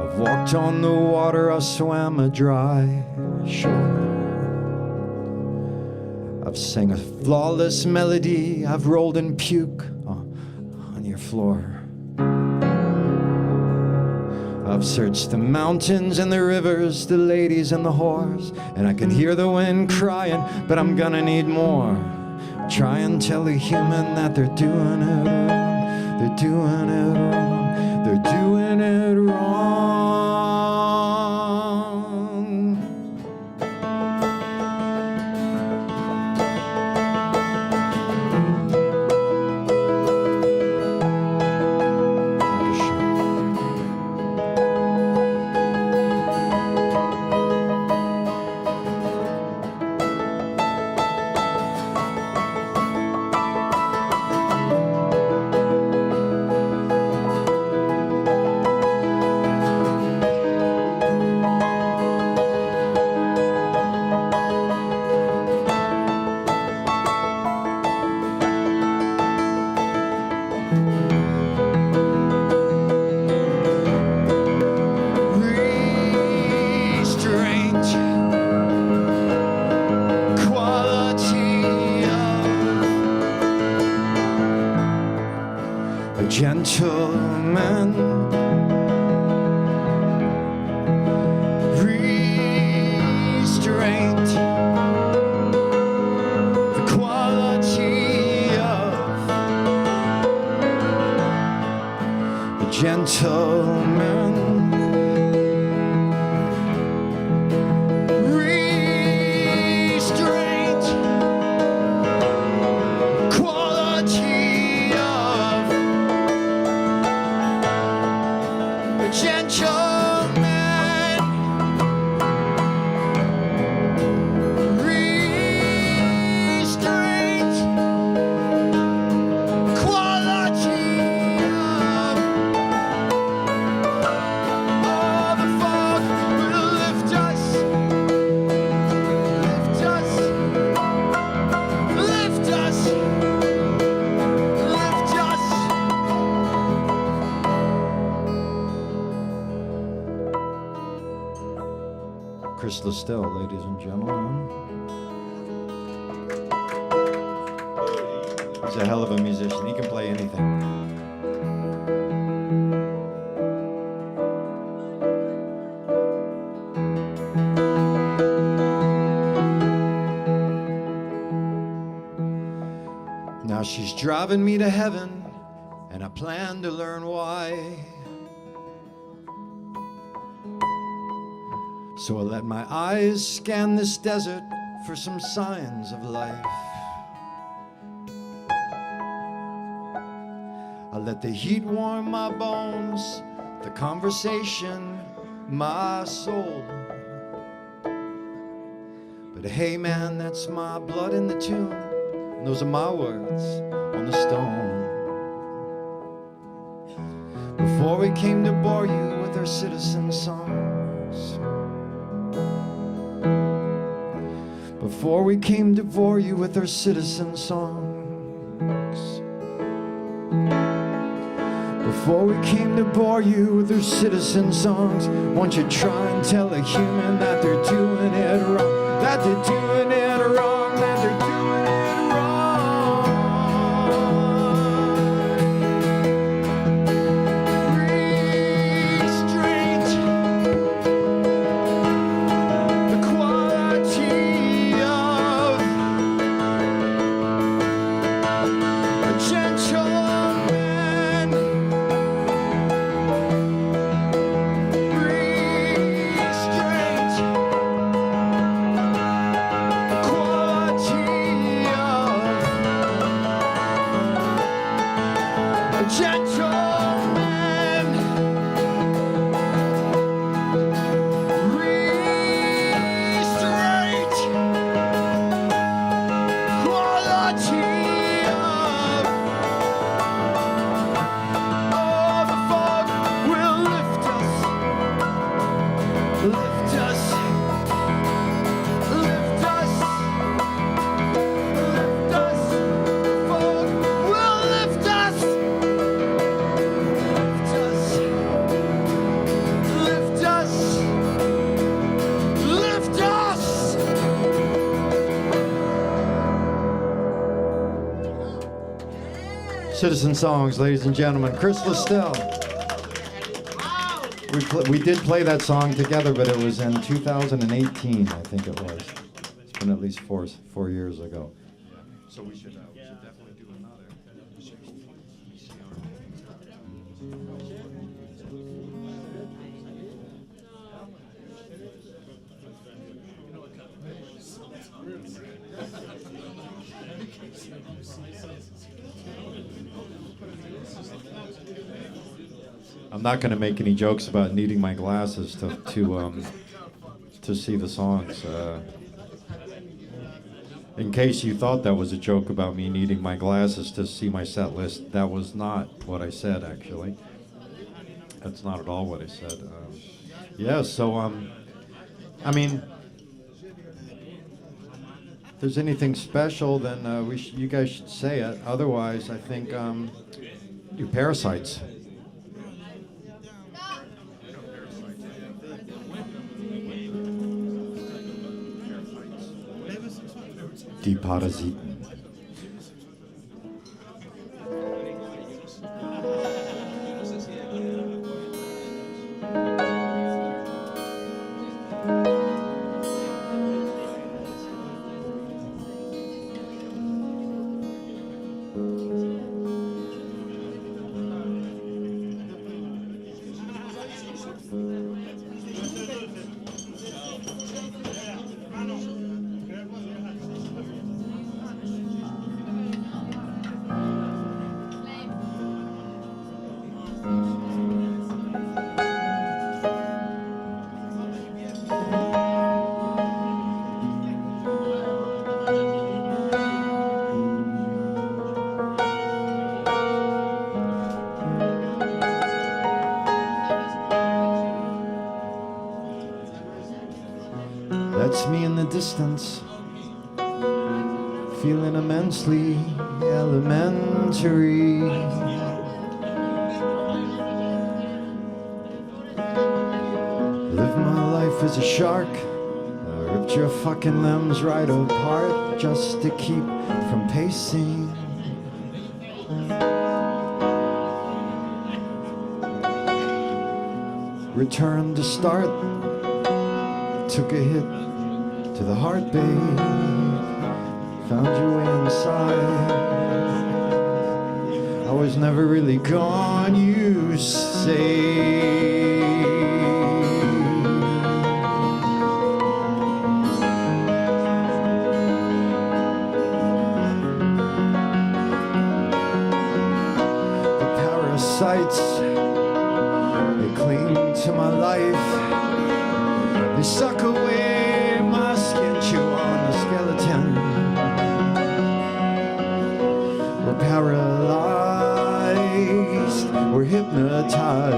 [SPEAKER 2] I've walked on the water, I swam a dry shore. I've sang a flawless melody, I've rolled in puke on your floor. I've searched the mountains and the rivers, the ladies and the whores, and I can hear the wind crying, but I'm gonna need more. Try and tell a human that they're doing it wrong. They're doing it wrong. They're doing it wrong. Gentleman, restraint, the quality of a gentleman. Restraint, quality of gentleman, restraint, quality of all the fog will lift us, lift us, lift us, lift us. Chris Listel, ladies and gentlemen. He's a hell of a musician. He can play anything. Now she's driving me to heaven, and I plan to learn why. So I let my eyes scan this desert for some signs of life. I let the heat warm my bones, the conversation, my soul. But hey man, that's my blood in the tune, and those are my words on the stone. Before we came to bore you with our citizen songs. Before we came to bore you with our citizen songs. Before we came to bore you with our citizen songs. Won't you try and tell a human that they're doing it wrong, that they're doing it wrong, that they're doing it Citizen Songs, ladies and gentlemen. Chris Listell. We did play that song together, but it was in 2018, I think it was. It's been at least four years ago. So we should definitely do another. I'm not going to make any jokes about needing my glasses to see the songs. In case you thought that was a joke about me needing my glasses to see my set list, that was not what I said, actually. That's not at all what I said. Yeah, so, I mean, if there's anything special, then you guys should say it. Otherwise, I think do Parasites. Die Parasiten. That's me in the distance, feeling immensely elementary. Live my life as a shark, I ripped your fucking limbs right apart just to keep from pacing. Return to start, took a hit to the heart, babe. Found your way inside. I was never really gone, you say. The parasites, they cling to my life. They suck away my skin, chew on the skeleton. We're paralyzed, we're hypnotized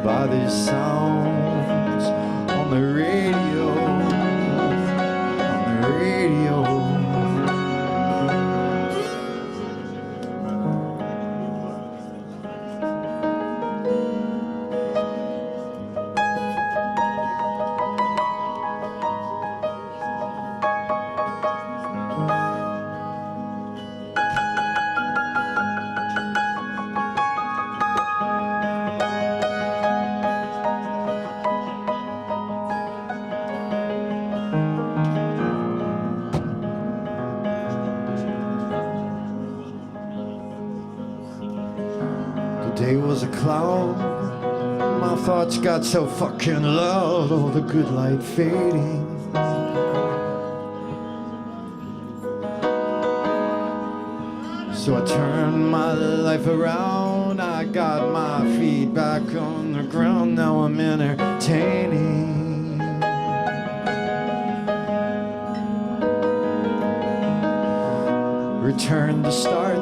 [SPEAKER 2] by these sounds on the radio, on the radio. Day was a cloud, my thoughts got so fucking loud, all the good light fading. So I turned my life around, I got my feet back on the ground, now I'm entertaining. Return to start,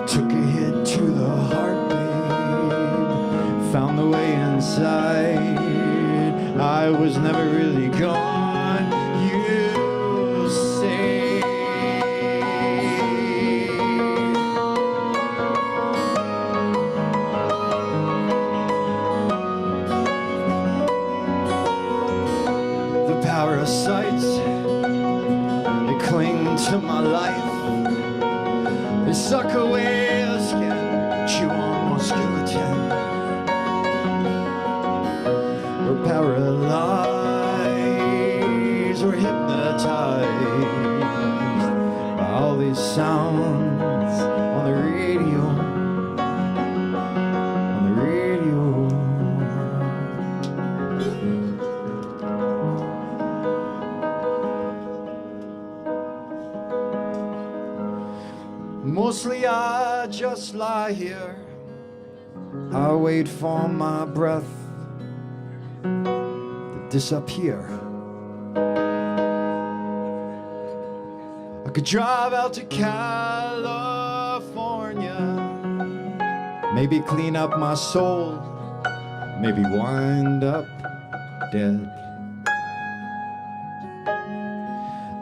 [SPEAKER 2] took a hit to the heart, babe. Found the way inside. I was never really gone, you say. The parasites, they cling to my life.
[SPEAKER 1] They suck away the skin, chew on my skeleton. We're paralyzed, we're hypnotized by all these sounds on the radio. On the radio. Mostly I just lie here. I wait for my breath to disappear. I could drive out to California, maybe clean up my soul, maybe wind up dead.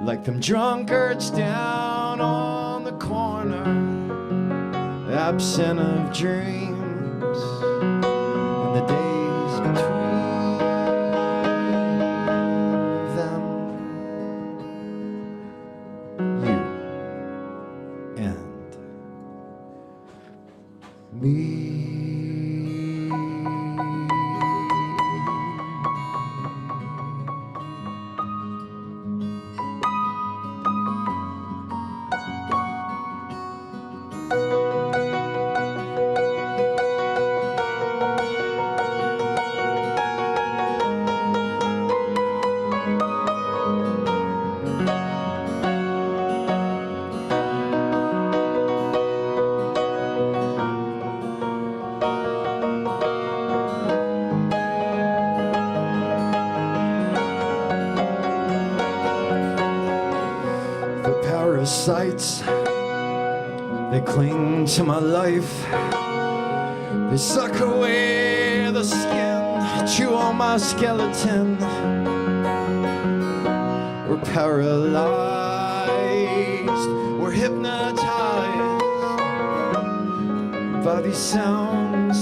[SPEAKER 1] Like them drunkards down on the corner, absent of dreams in the days between them. You and me. Parasites, they cling to my life. They suck away the skin, chew on my skeleton. We're paralyzed, we're hypnotized by these sounds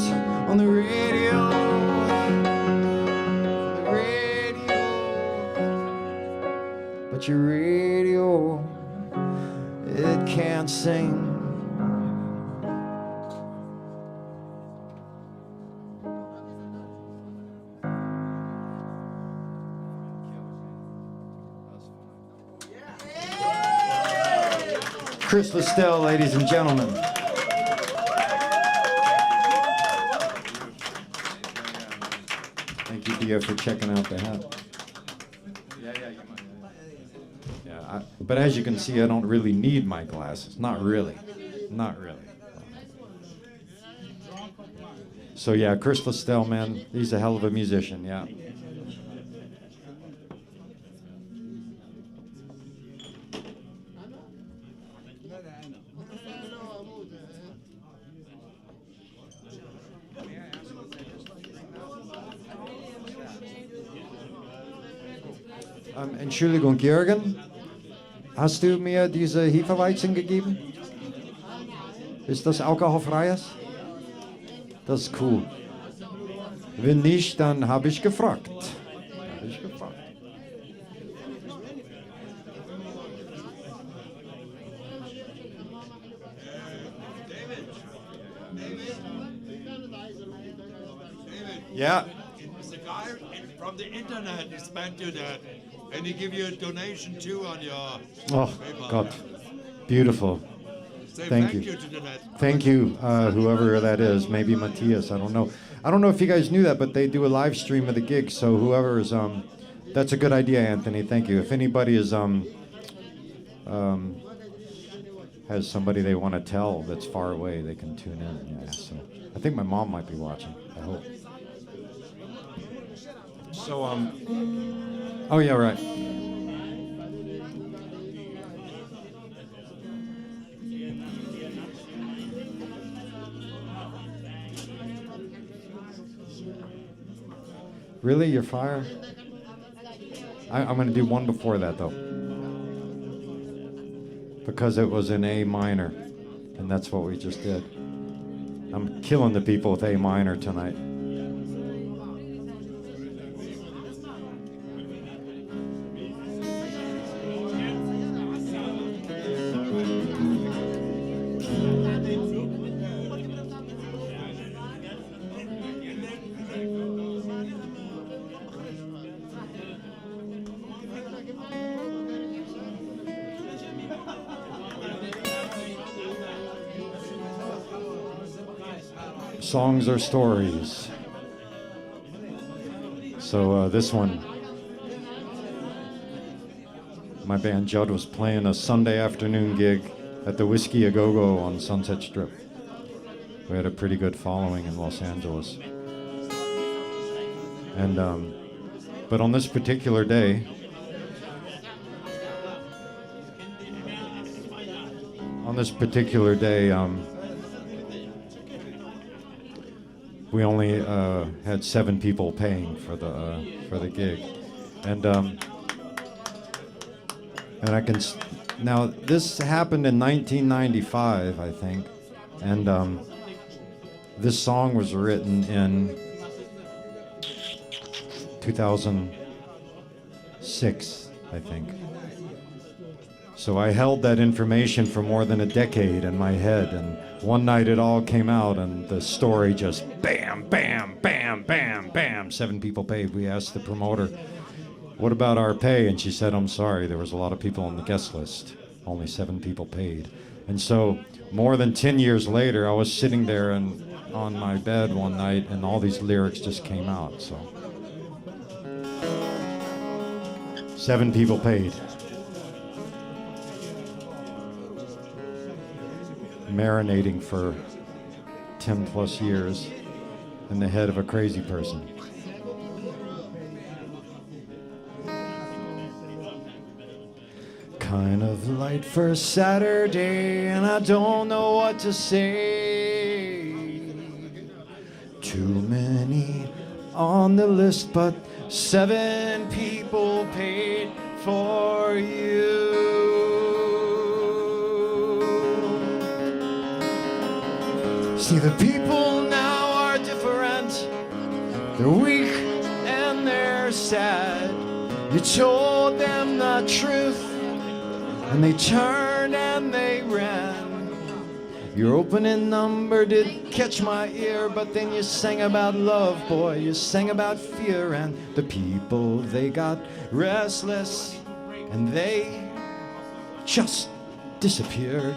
[SPEAKER 1] on the radio. The radio, but your radio, it can't sing. Chris Listell, ladies and gentlemen. Thank you, Dia, for checking out the hat. But as you can see, I don't really need my glasses. Not really. Not really. So yeah, Chris Listell, man, he's a hell of a musician, yeah. Entschuldigung, Jürgen, hast du mir diese Hefeweizen gegeben? Ist das alkoholfreies? Das ist cool. Wenn nicht, dann habe ich gefragt. Yeah.
[SPEAKER 4] It's the guy from the internet who spent you that. And he give you a donation too on your PayPal.
[SPEAKER 2] God, beautiful.
[SPEAKER 4] Say
[SPEAKER 2] Thank you.
[SPEAKER 4] To the net.
[SPEAKER 2] Thank you, whoever that is. Maybe Matthias. I don't know. I don't know if you guys knew that, but they do a live stream of the gig. So whoever is, that's a good idea, Anthony. Thank you. If anybody is has somebody they want to tell that's far away, they can tune in. Yeah. So I think my mom might be watching. I hope. So oh yeah, right. Really, you're fire? I'm going to do one before that though, because it was in A minor, and that's what we just did. I'm killing the people with A minor tonight. songs are stories. So this one, my band Judd was playing a Sunday afternoon gig at the Whiskey A Go Go on Sunset Strip. We had a pretty good following in Los Angeles. And but on this particular day, we only had 7 people paying for the gig, and I can now this happened in 1995, I think, and this song was written in 2006, I think. So I held that information for more than a decade in my head, and one night it all came out, and the story just bam, bam, bam, bam, bam. 7 people paid. We asked the promoter, what about our pay? And she said, I'm sorry, there was a lot of people on the guest list. Only 7 people paid. And so more than 10 years later, I was sitting there and on my bed one night, and all these lyrics just came out. So 7 people paid. Marinating for 10 plus years in the head of a crazy person. Kind of light for Saturday, and I don't know what to say. Too many on the list, but 7 people paid for you. See, the people now are different. They're weak and they're sad. You told them the truth, and they turned and they ran. Your opening number did catch my ear, but then you sang about love, boy. You sang about fear, and the people, they got restless, and they just disappeared.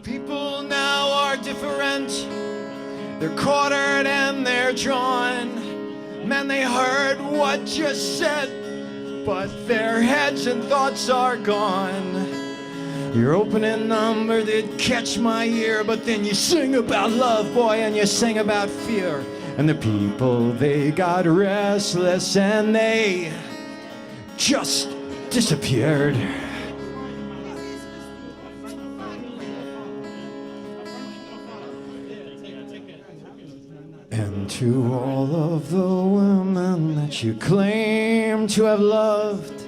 [SPEAKER 2] People now are different. They're quartered and they're drawn. Man, they heard what you said, but their heads and thoughts are gone. Your opening number did catch my ear, but then you sing about love, boy, and you sing about fear. And the people, they got restless and they just disappeared. And to all of the women that you claim to have loved,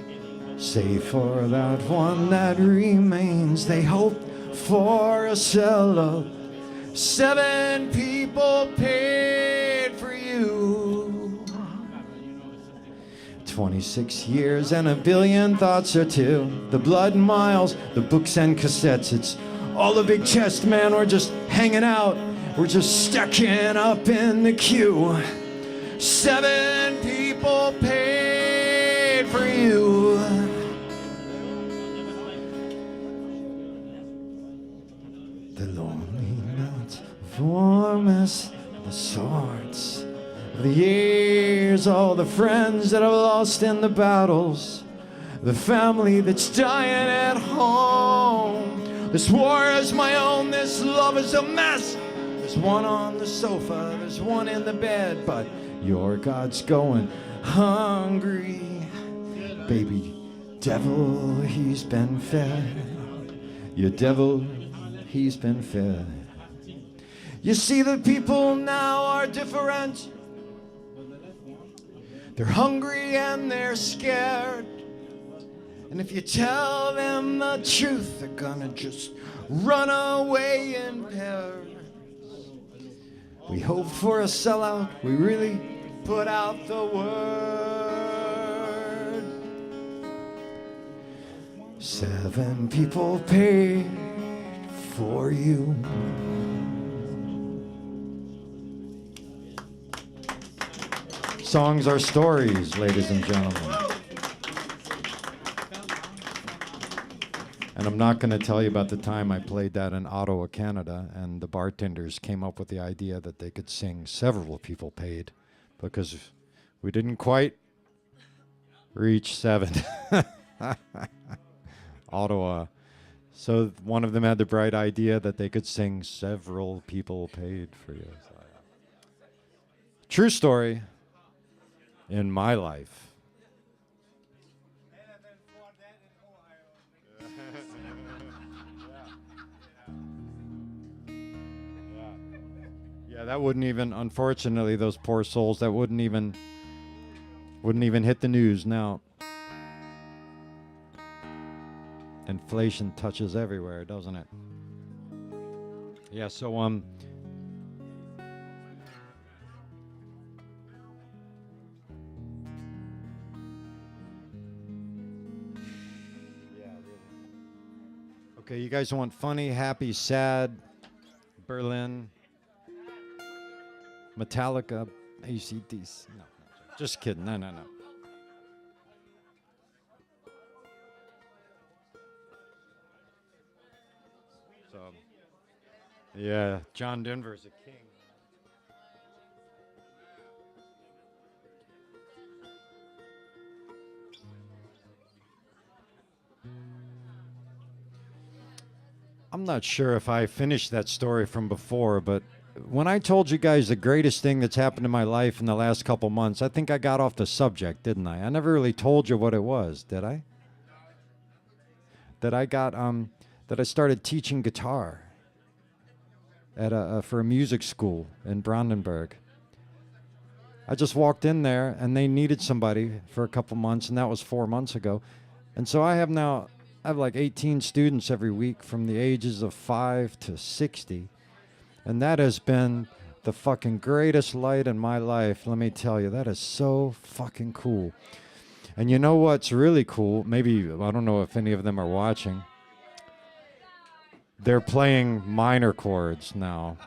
[SPEAKER 2] save for that one that remains, they hoped for a sell-out. 7 people paid for you. 26 years and a billion thoughts or two. The blood and miles, the books and cassettes. It's all a big test, man. We're just hanging out. We're just stacking up in the queue. 7 people paid for you. The lonely nights, warm as the swords of the years, all the friends that I've lost in the battles, the family that's dying at home. This war is my own, this love is a mess. There's one on the sofa, there's one in the bed, but your God's going hungry. Baby devil, he's been fed. Your devil, he's been fed. You see, the people now are different. They're hungry and they're scared. And if you tell them the truth, they're gonna just run away in pairs. We hope for a sellout, we really put out the word. 7 people paid for you. Songs are stories, ladies and gentlemen. And I'm not going to tell you about the time I played that in Ottawa, Canada, and the bartenders came up with the idea that they could sing Several People Paid, because we didn't quite reach 7. Ottawa. So one of them had the bright idea that they could sing Several People Paid for You. So, yeah. True story in my life. Yeah, that wouldn't even, unfortunately, those poor souls, that wouldn't even hit the news now. Inflation touches everywhere, doesn't it? Yeah, so okay, you guys want funny, happy, sad, Berlin, Metallica, ACDC? No, just kidding. No. So, yeah, John Denver's a king. I'm not sure if I finished that story from before, but when I told you guys the greatest thing that's happened in my life in the last couple months, I think I got off the subject, didn't I? I never really told you what it was, did I? That I started teaching guitar at for a music school in Brandenburg. I just walked in there and they needed somebody for a couple months, and that was 4 months ago. And so I have like 18 students every week from the ages of 5 to 60. And that has been the fucking greatest light in my life. Let me tell you, that is so fucking cool. And you know what's really cool? Maybe, I don't know if any of them are watching. They're playing minor chords now.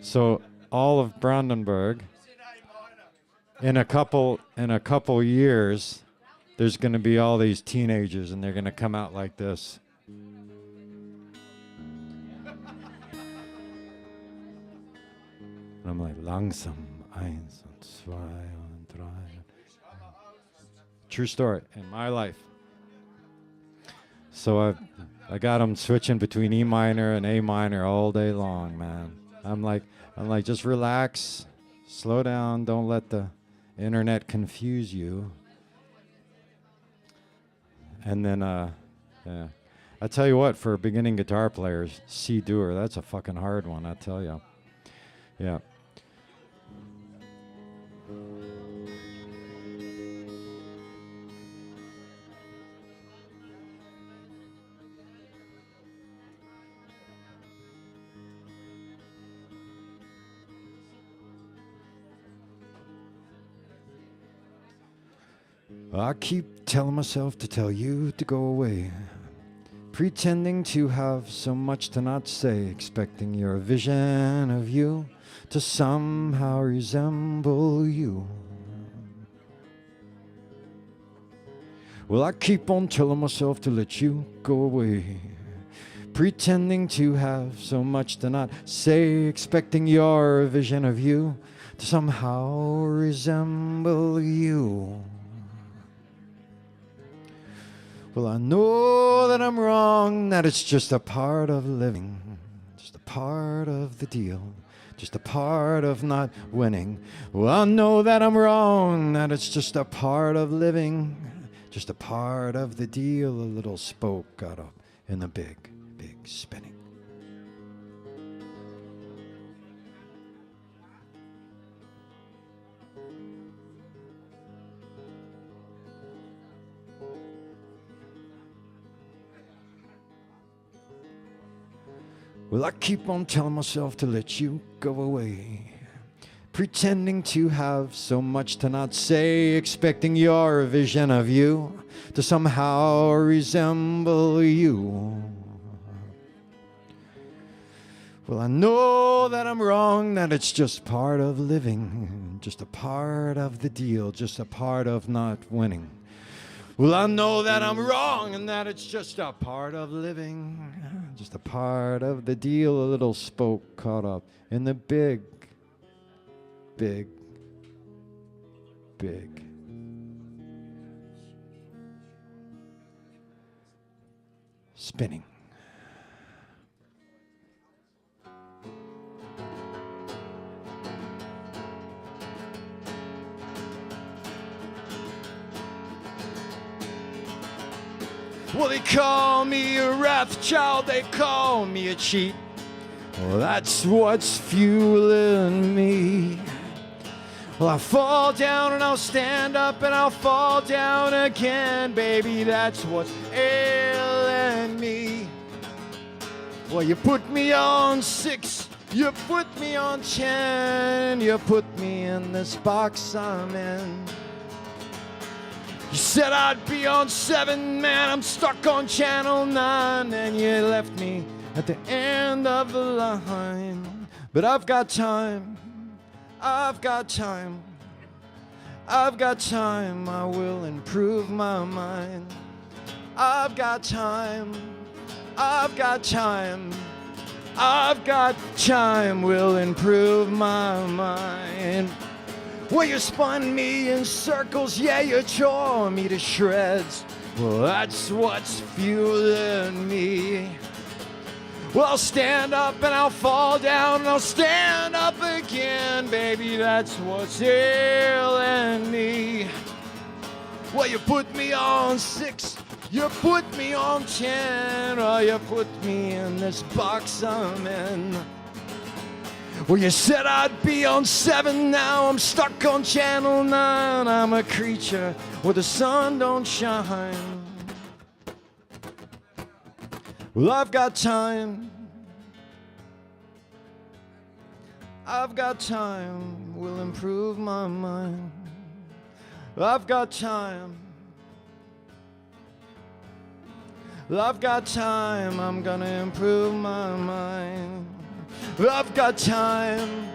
[SPEAKER 2] So all of Brandenburg, in a couple years, there's going to be all these teenagers, and they're going to come out like this. And I'm like, langsam, 1 und 2 und 3. True story in my life. So I got them switching between E minor and A minor all day long, man. I'm like, just relax, slow down, don't let the internet confuse you. And then, yeah. I tell you what, for beginning guitar players, C-dur, that's a fucking hard one, I tell you. Yeah. I keep telling myself to tell you to go away, pretending to have so much to not say, expecting your vision of you to somehow resemble you. Well, I keep on telling myself to let you go away, pretending to have so much to not say, expecting your vision of you to somehow resemble you. Well, I know that I'm wrong, that it's just a part of living, just a part of the deal, just a part of not winning. Well, I know that I'm wrong, that it's just a part of living, just a part of the deal. A little spoke got up in the big, big spinning. Well, I keep on telling myself to let you go away, pretending to have so much to not say, expecting your vision of you to somehow resemble you. Well, I know that I'm wrong, that it's just part of living, just a part of the deal, just a part of not winning. Well, I know that I'm wrong and that it's just a part of living, just a part of the deal, a little spoke caught up in the big, big, big. Spinning. Well, they call me a Rothschild, they call me a cheat. Well, that's what's fueling me. Well, I fall down and I'll stand up and I'll fall down again, baby, that's what's ailing me. Well, you put me on 6, you put me on 10, you put me in this box I'm in. You said I'd be on 7, man, I'm stuck on channel 9, and you left me at the end of the line. But I've got time, I've got time, I've got time, I will improve my mind. I've got time, I've got time, I've got time, will improve my mind. Well, you spun me in circles, yeah, you tore me to shreds. Well, that's what's fueling me. Well, I'll stand up and I'll fall down and I'll stand up again, baby, that's what's ailing me. Well, you put me on 6, you put me on 10, or you put me in this box I'm in. Well, you said I'd be on 7, now I'm stuck on channel 9. I'm a creature where the sun don't shine. Well, I've got time, I've got time, will improve my mind. I've got time, I've got time, I'm gonna improve my mind. I've got time,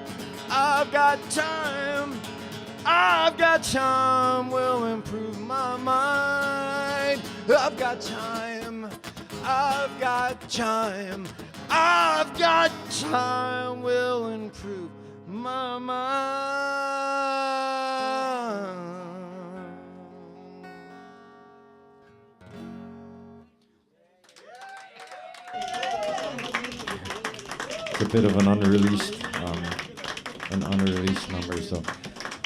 [SPEAKER 2] I've got time, I've got time, will improve my mind. I've got time, I've got time, I've got time, will improve my mind. A bit of an unreleased number. So,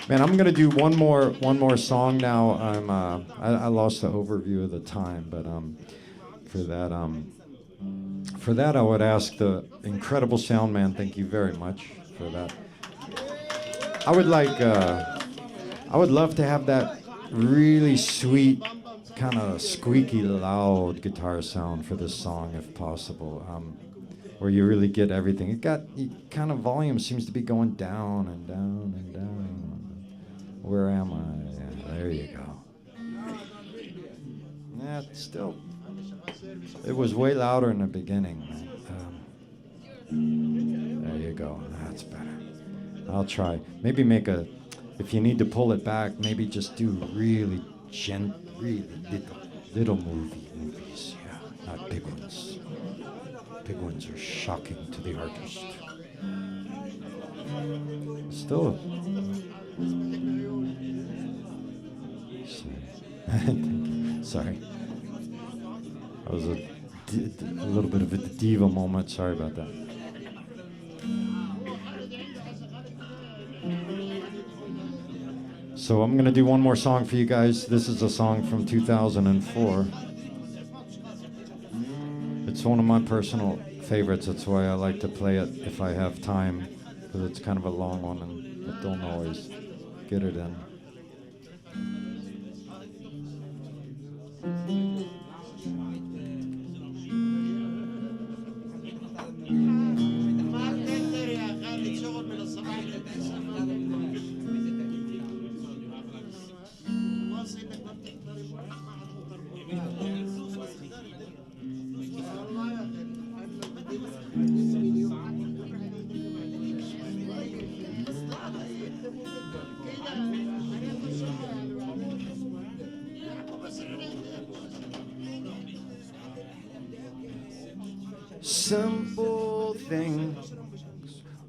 [SPEAKER 2] man, I'm gonna do one more song now. I lost the overview of the time, but for that I would ask the incredible sound man. Thank you very much for that. I would love to have that really sweet, kind of squeaky loud guitar sound for this song, if possible. Where you really get everything. It kind of volume seems to be going down and down and down. Where am I? Yeah, there you go. Yeah, still, it was way louder in the beginning. There you go. That's better. I'll try. Maybe if you need to pull it back, maybe just do really little movies. Yeah, not big ones. Big ones are shocking to the artist. Still. Sorry. That was a little bit of a diva moment. Sorry about that. So I'm going to do one more song for you guys. This is a song from 2004. It's one of my personal favorites. That's why I like to play it if I have time, because it's kind of a long one and I don't always get it in.
[SPEAKER 1] simple things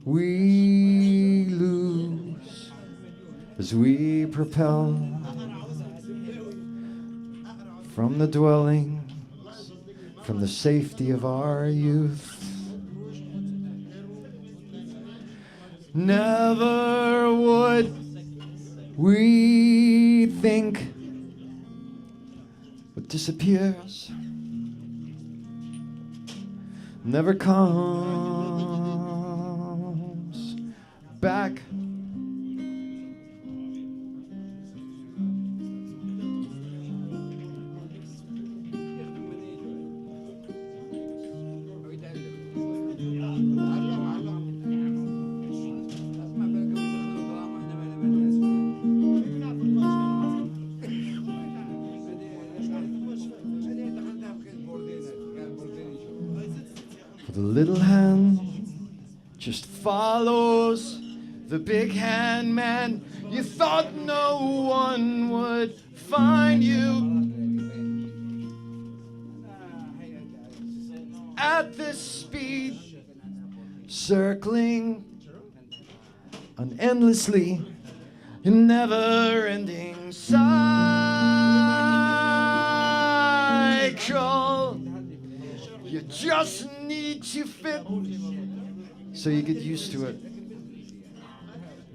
[SPEAKER 1] we lose as we propel from the dwellings, from the safety of our youth. Never would we think what disappears never comes back. The little hand just follows the big hand, man. You thought no one would find you at this speed, circling on endlessly, a never-ending cycle. You just need to fit so you get used to it.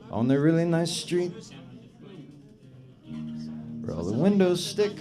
[SPEAKER 1] On the really nice street where all the windows stick.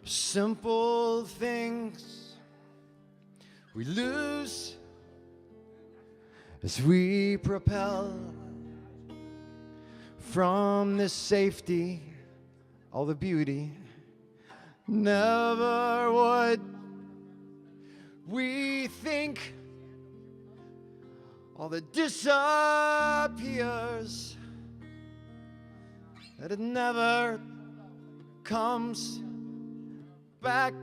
[SPEAKER 1] Simple things we lose as we propel from this safety, all the beauty. Never would we think all that disappears, that it never comes back,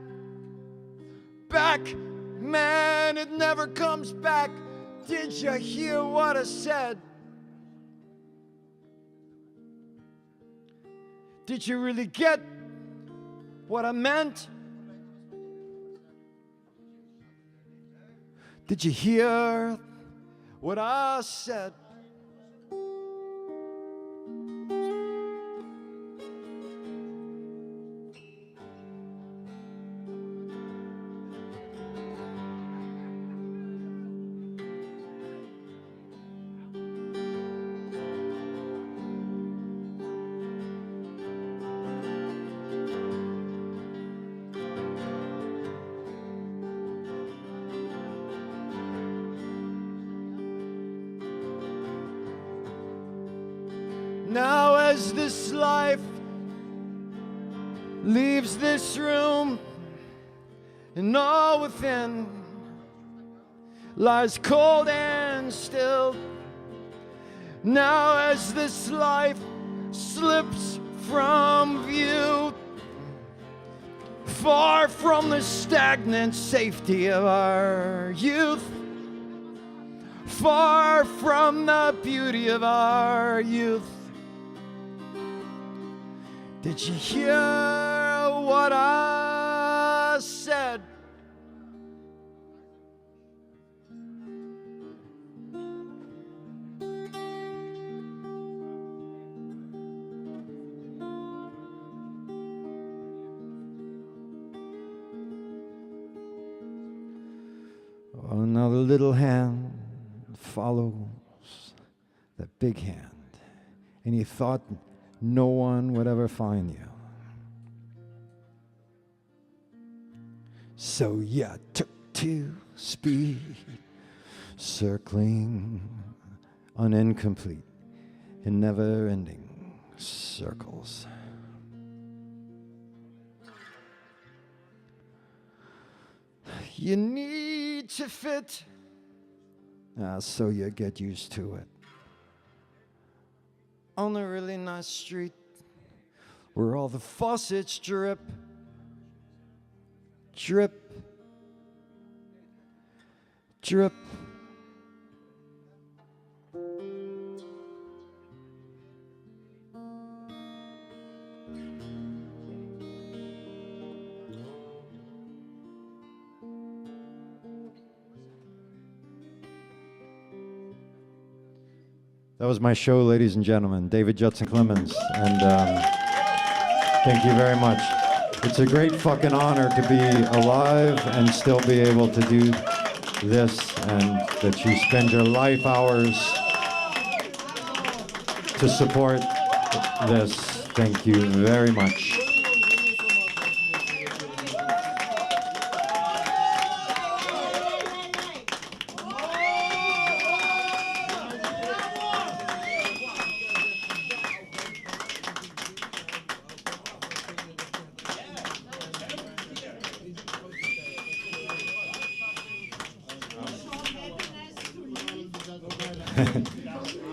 [SPEAKER 1] man, it never comes back. Did you hear what I said? Did you really get what I meant? Did you hear what I said? Now as this life leaves this room, and all within lies cold and still. Now as this life slips from view, far from the stagnant safety of our youth, far from the beauty of our youth. Did you hear what I said? Another little hand follows that big hand, and he thought no one would ever find you. So you took to speed, circling on incomplete and never-ending
[SPEAKER 2] Circles. You need to fit, so you get used to it. On a really nice street where all the faucets drip, drip, drip. That was my show, ladies and gentlemen. David Judson Clemmons, and thank you very much. It's a great fucking honor to be alive and still be able to do this, and that you spend your life hours to support this. Thank you very much.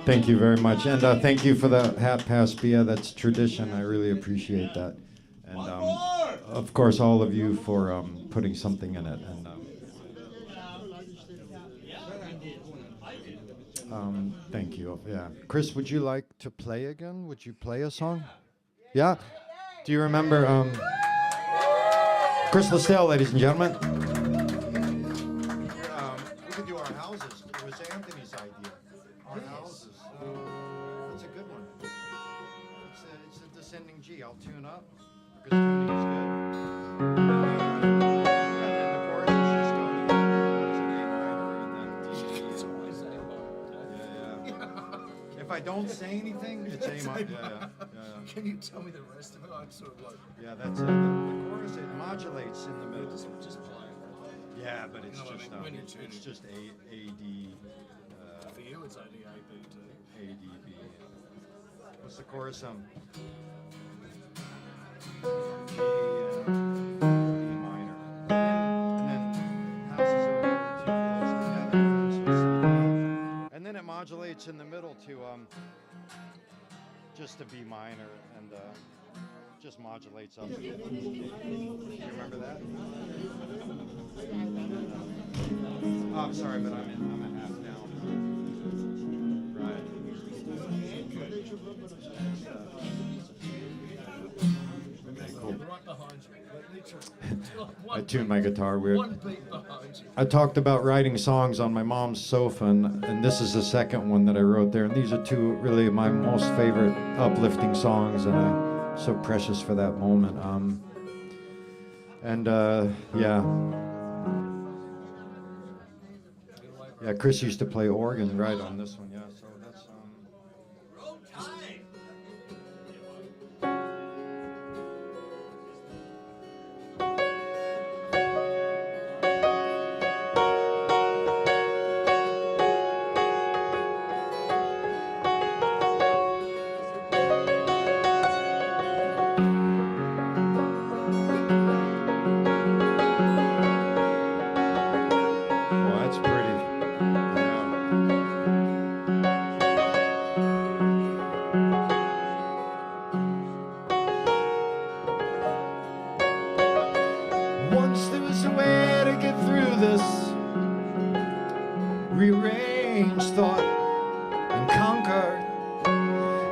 [SPEAKER 2] Thank you very much, and thank you for the half-past beer. That's tradition. I really appreciate that, and of course, all of you for putting something in it. And thank you. Yeah, Chris, would you like to play again? Would you play a song? Yeah. Do you remember Chris Listell, ladies and gentlemen? We could do Our Houses. It was Anthony's idea. Our Houses. That's a good one. It's a descending G. I'll tune up because tuning is good. And then the chorus is just going to A minor and then D. It's always A minor. Yeah. If I don't say anything, it's A minor. Yeah.
[SPEAKER 3] Can you tell me the rest of it? I'm sort of like.
[SPEAKER 2] Yeah, that's it. The chorus, it modulates in the middle.
[SPEAKER 3] Just play.
[SPEAKER 2] Yeah, but it's
[SPEAKER 3] You know
[SPEAKER 2] just
[SPEAKER 3] what I mean? When you're
[SPEAKER 2] it's
[SPEAKER 3] tuning.
[SPEAKER 2] just A D.
[SPEAKER 3] For you, it's only A, B, too.
[SPEAKER 2] A, D, B. What's the chorus? G, B minor. And then houses are too close together. So it's C. And then it modulates in the middle to just a B minor and just modulates up. You remember that? Oh, I'm sorry, but I'm a half now. Right. Okay, cool.
[SPEAKER 3] Right behind you.
[SPEAKER 2] I tuned my guitar weird.
[SPEAKER 3] One beat behind you.
[SPEAKER 2] I talked about writing songs on my mom's sofa, and this is the second one that I wrote there. And these are two really my most favorite uplifting songs, and I'm so precious for that moment. Yeah, Chris used to play organ right on this one. Yeah, so that's well, that's pretty. Once there was a way to get through this, rearrange thought and conquer,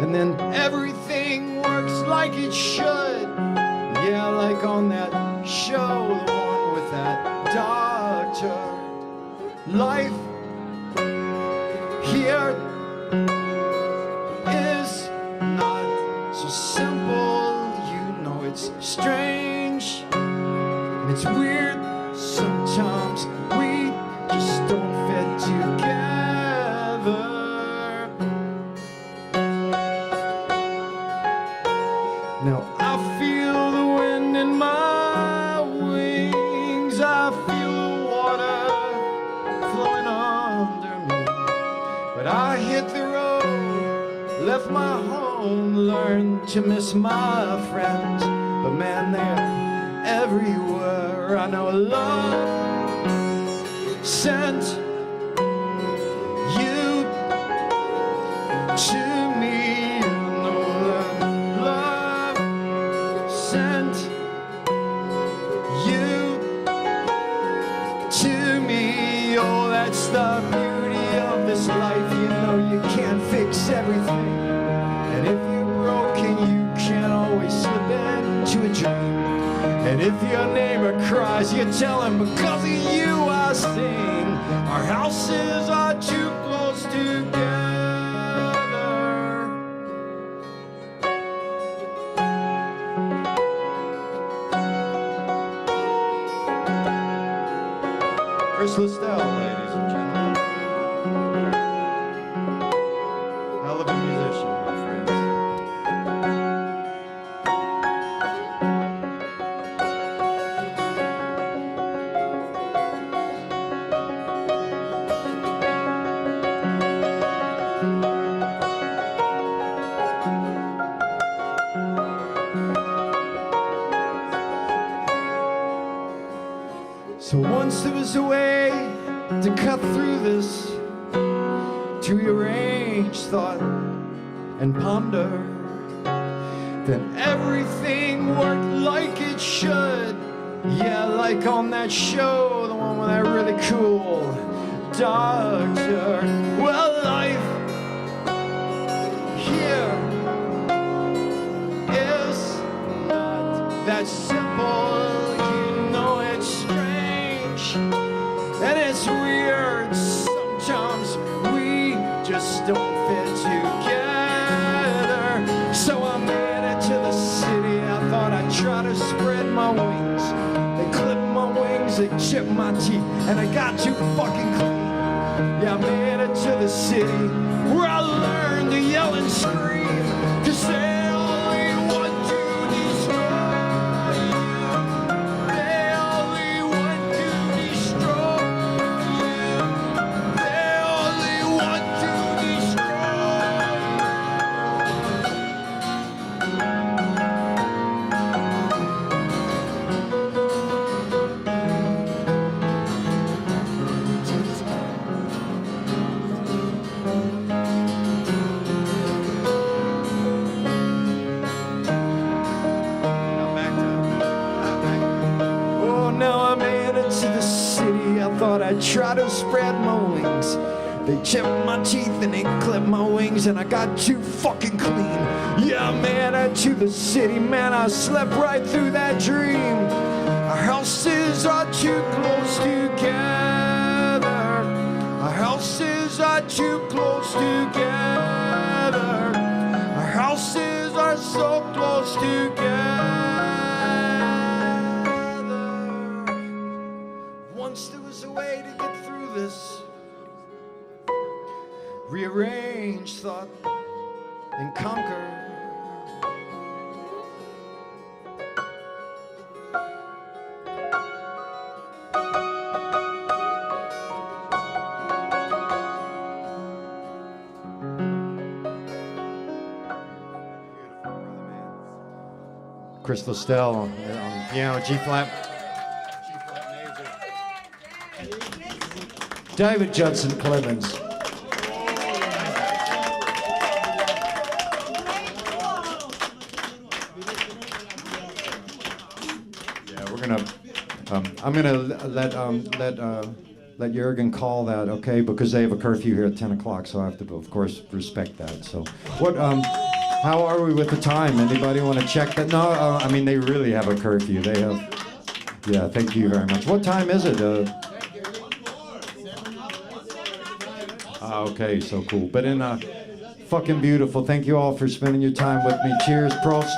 [SPEAKER 2] and then everything works like it should. Yeah, like on that show, the one with that doctor. Life here is not so simple, you know it's strange. And it's weird, sometimes we just don't fit together. Now I feel the wind in my wings, I feel the water flowing under me. But I hit the road, left my home
[SPEAKER 1] don't learn to miss my friends, but man, they're everywhere. I know love sent you to me. I know that love sent you to me. Oh, that's the beauty of this life. You know you can't fix everything, and if you're broken you can always slip into a dream. And if your neighbor cries, you tell him, because of you I sing. Our houses are too close together. Chris Listel, ladies and gentlemen. Hell of a musician, my friends. So once there was a way to cut through this, to rearrange thought and ponder, then everything worked like it should. Yeah, like on that show, the one with that really cool doctor. Well, life here is not that simple. You know it's strange and it's weird. Sometimes we just don't fit together. So I made it to the city. I thought I'd try to spread my wings. They clipped my wings, they chipped my teeth, and I got too fucking clean. Yeah, I made it to the city where I learned to yell and scream, 'cause they only want to destroy you. They only want to destroy you. They only want to destroy thought I'd try to spread my wings. They chipped my teeth and they clipped my wings, and I got too fucking clean. Yeah, man, I to the city, man, I slept right through that dream. Our houses are too close together. Our houses are too close together. Our houses are so close together. Once there was a way to get through this, rearrange thought and conquer. Chris Listel on piano, G flat. David Judson Clemmons. Yeah, we're gonna. I'm gonna let Jürgen call that, okay? Because they have a curfew here at 10 o'clock, so I have to, of course, respect that. So, what? How are we with the time? Anybody want to check that? No, I mean they really have a curfew. They have. Yeah, thank you very much. What time is it? Okay, so cool. But fucking beautiful. Thank you all for spending your time with me. Cheers, Prost.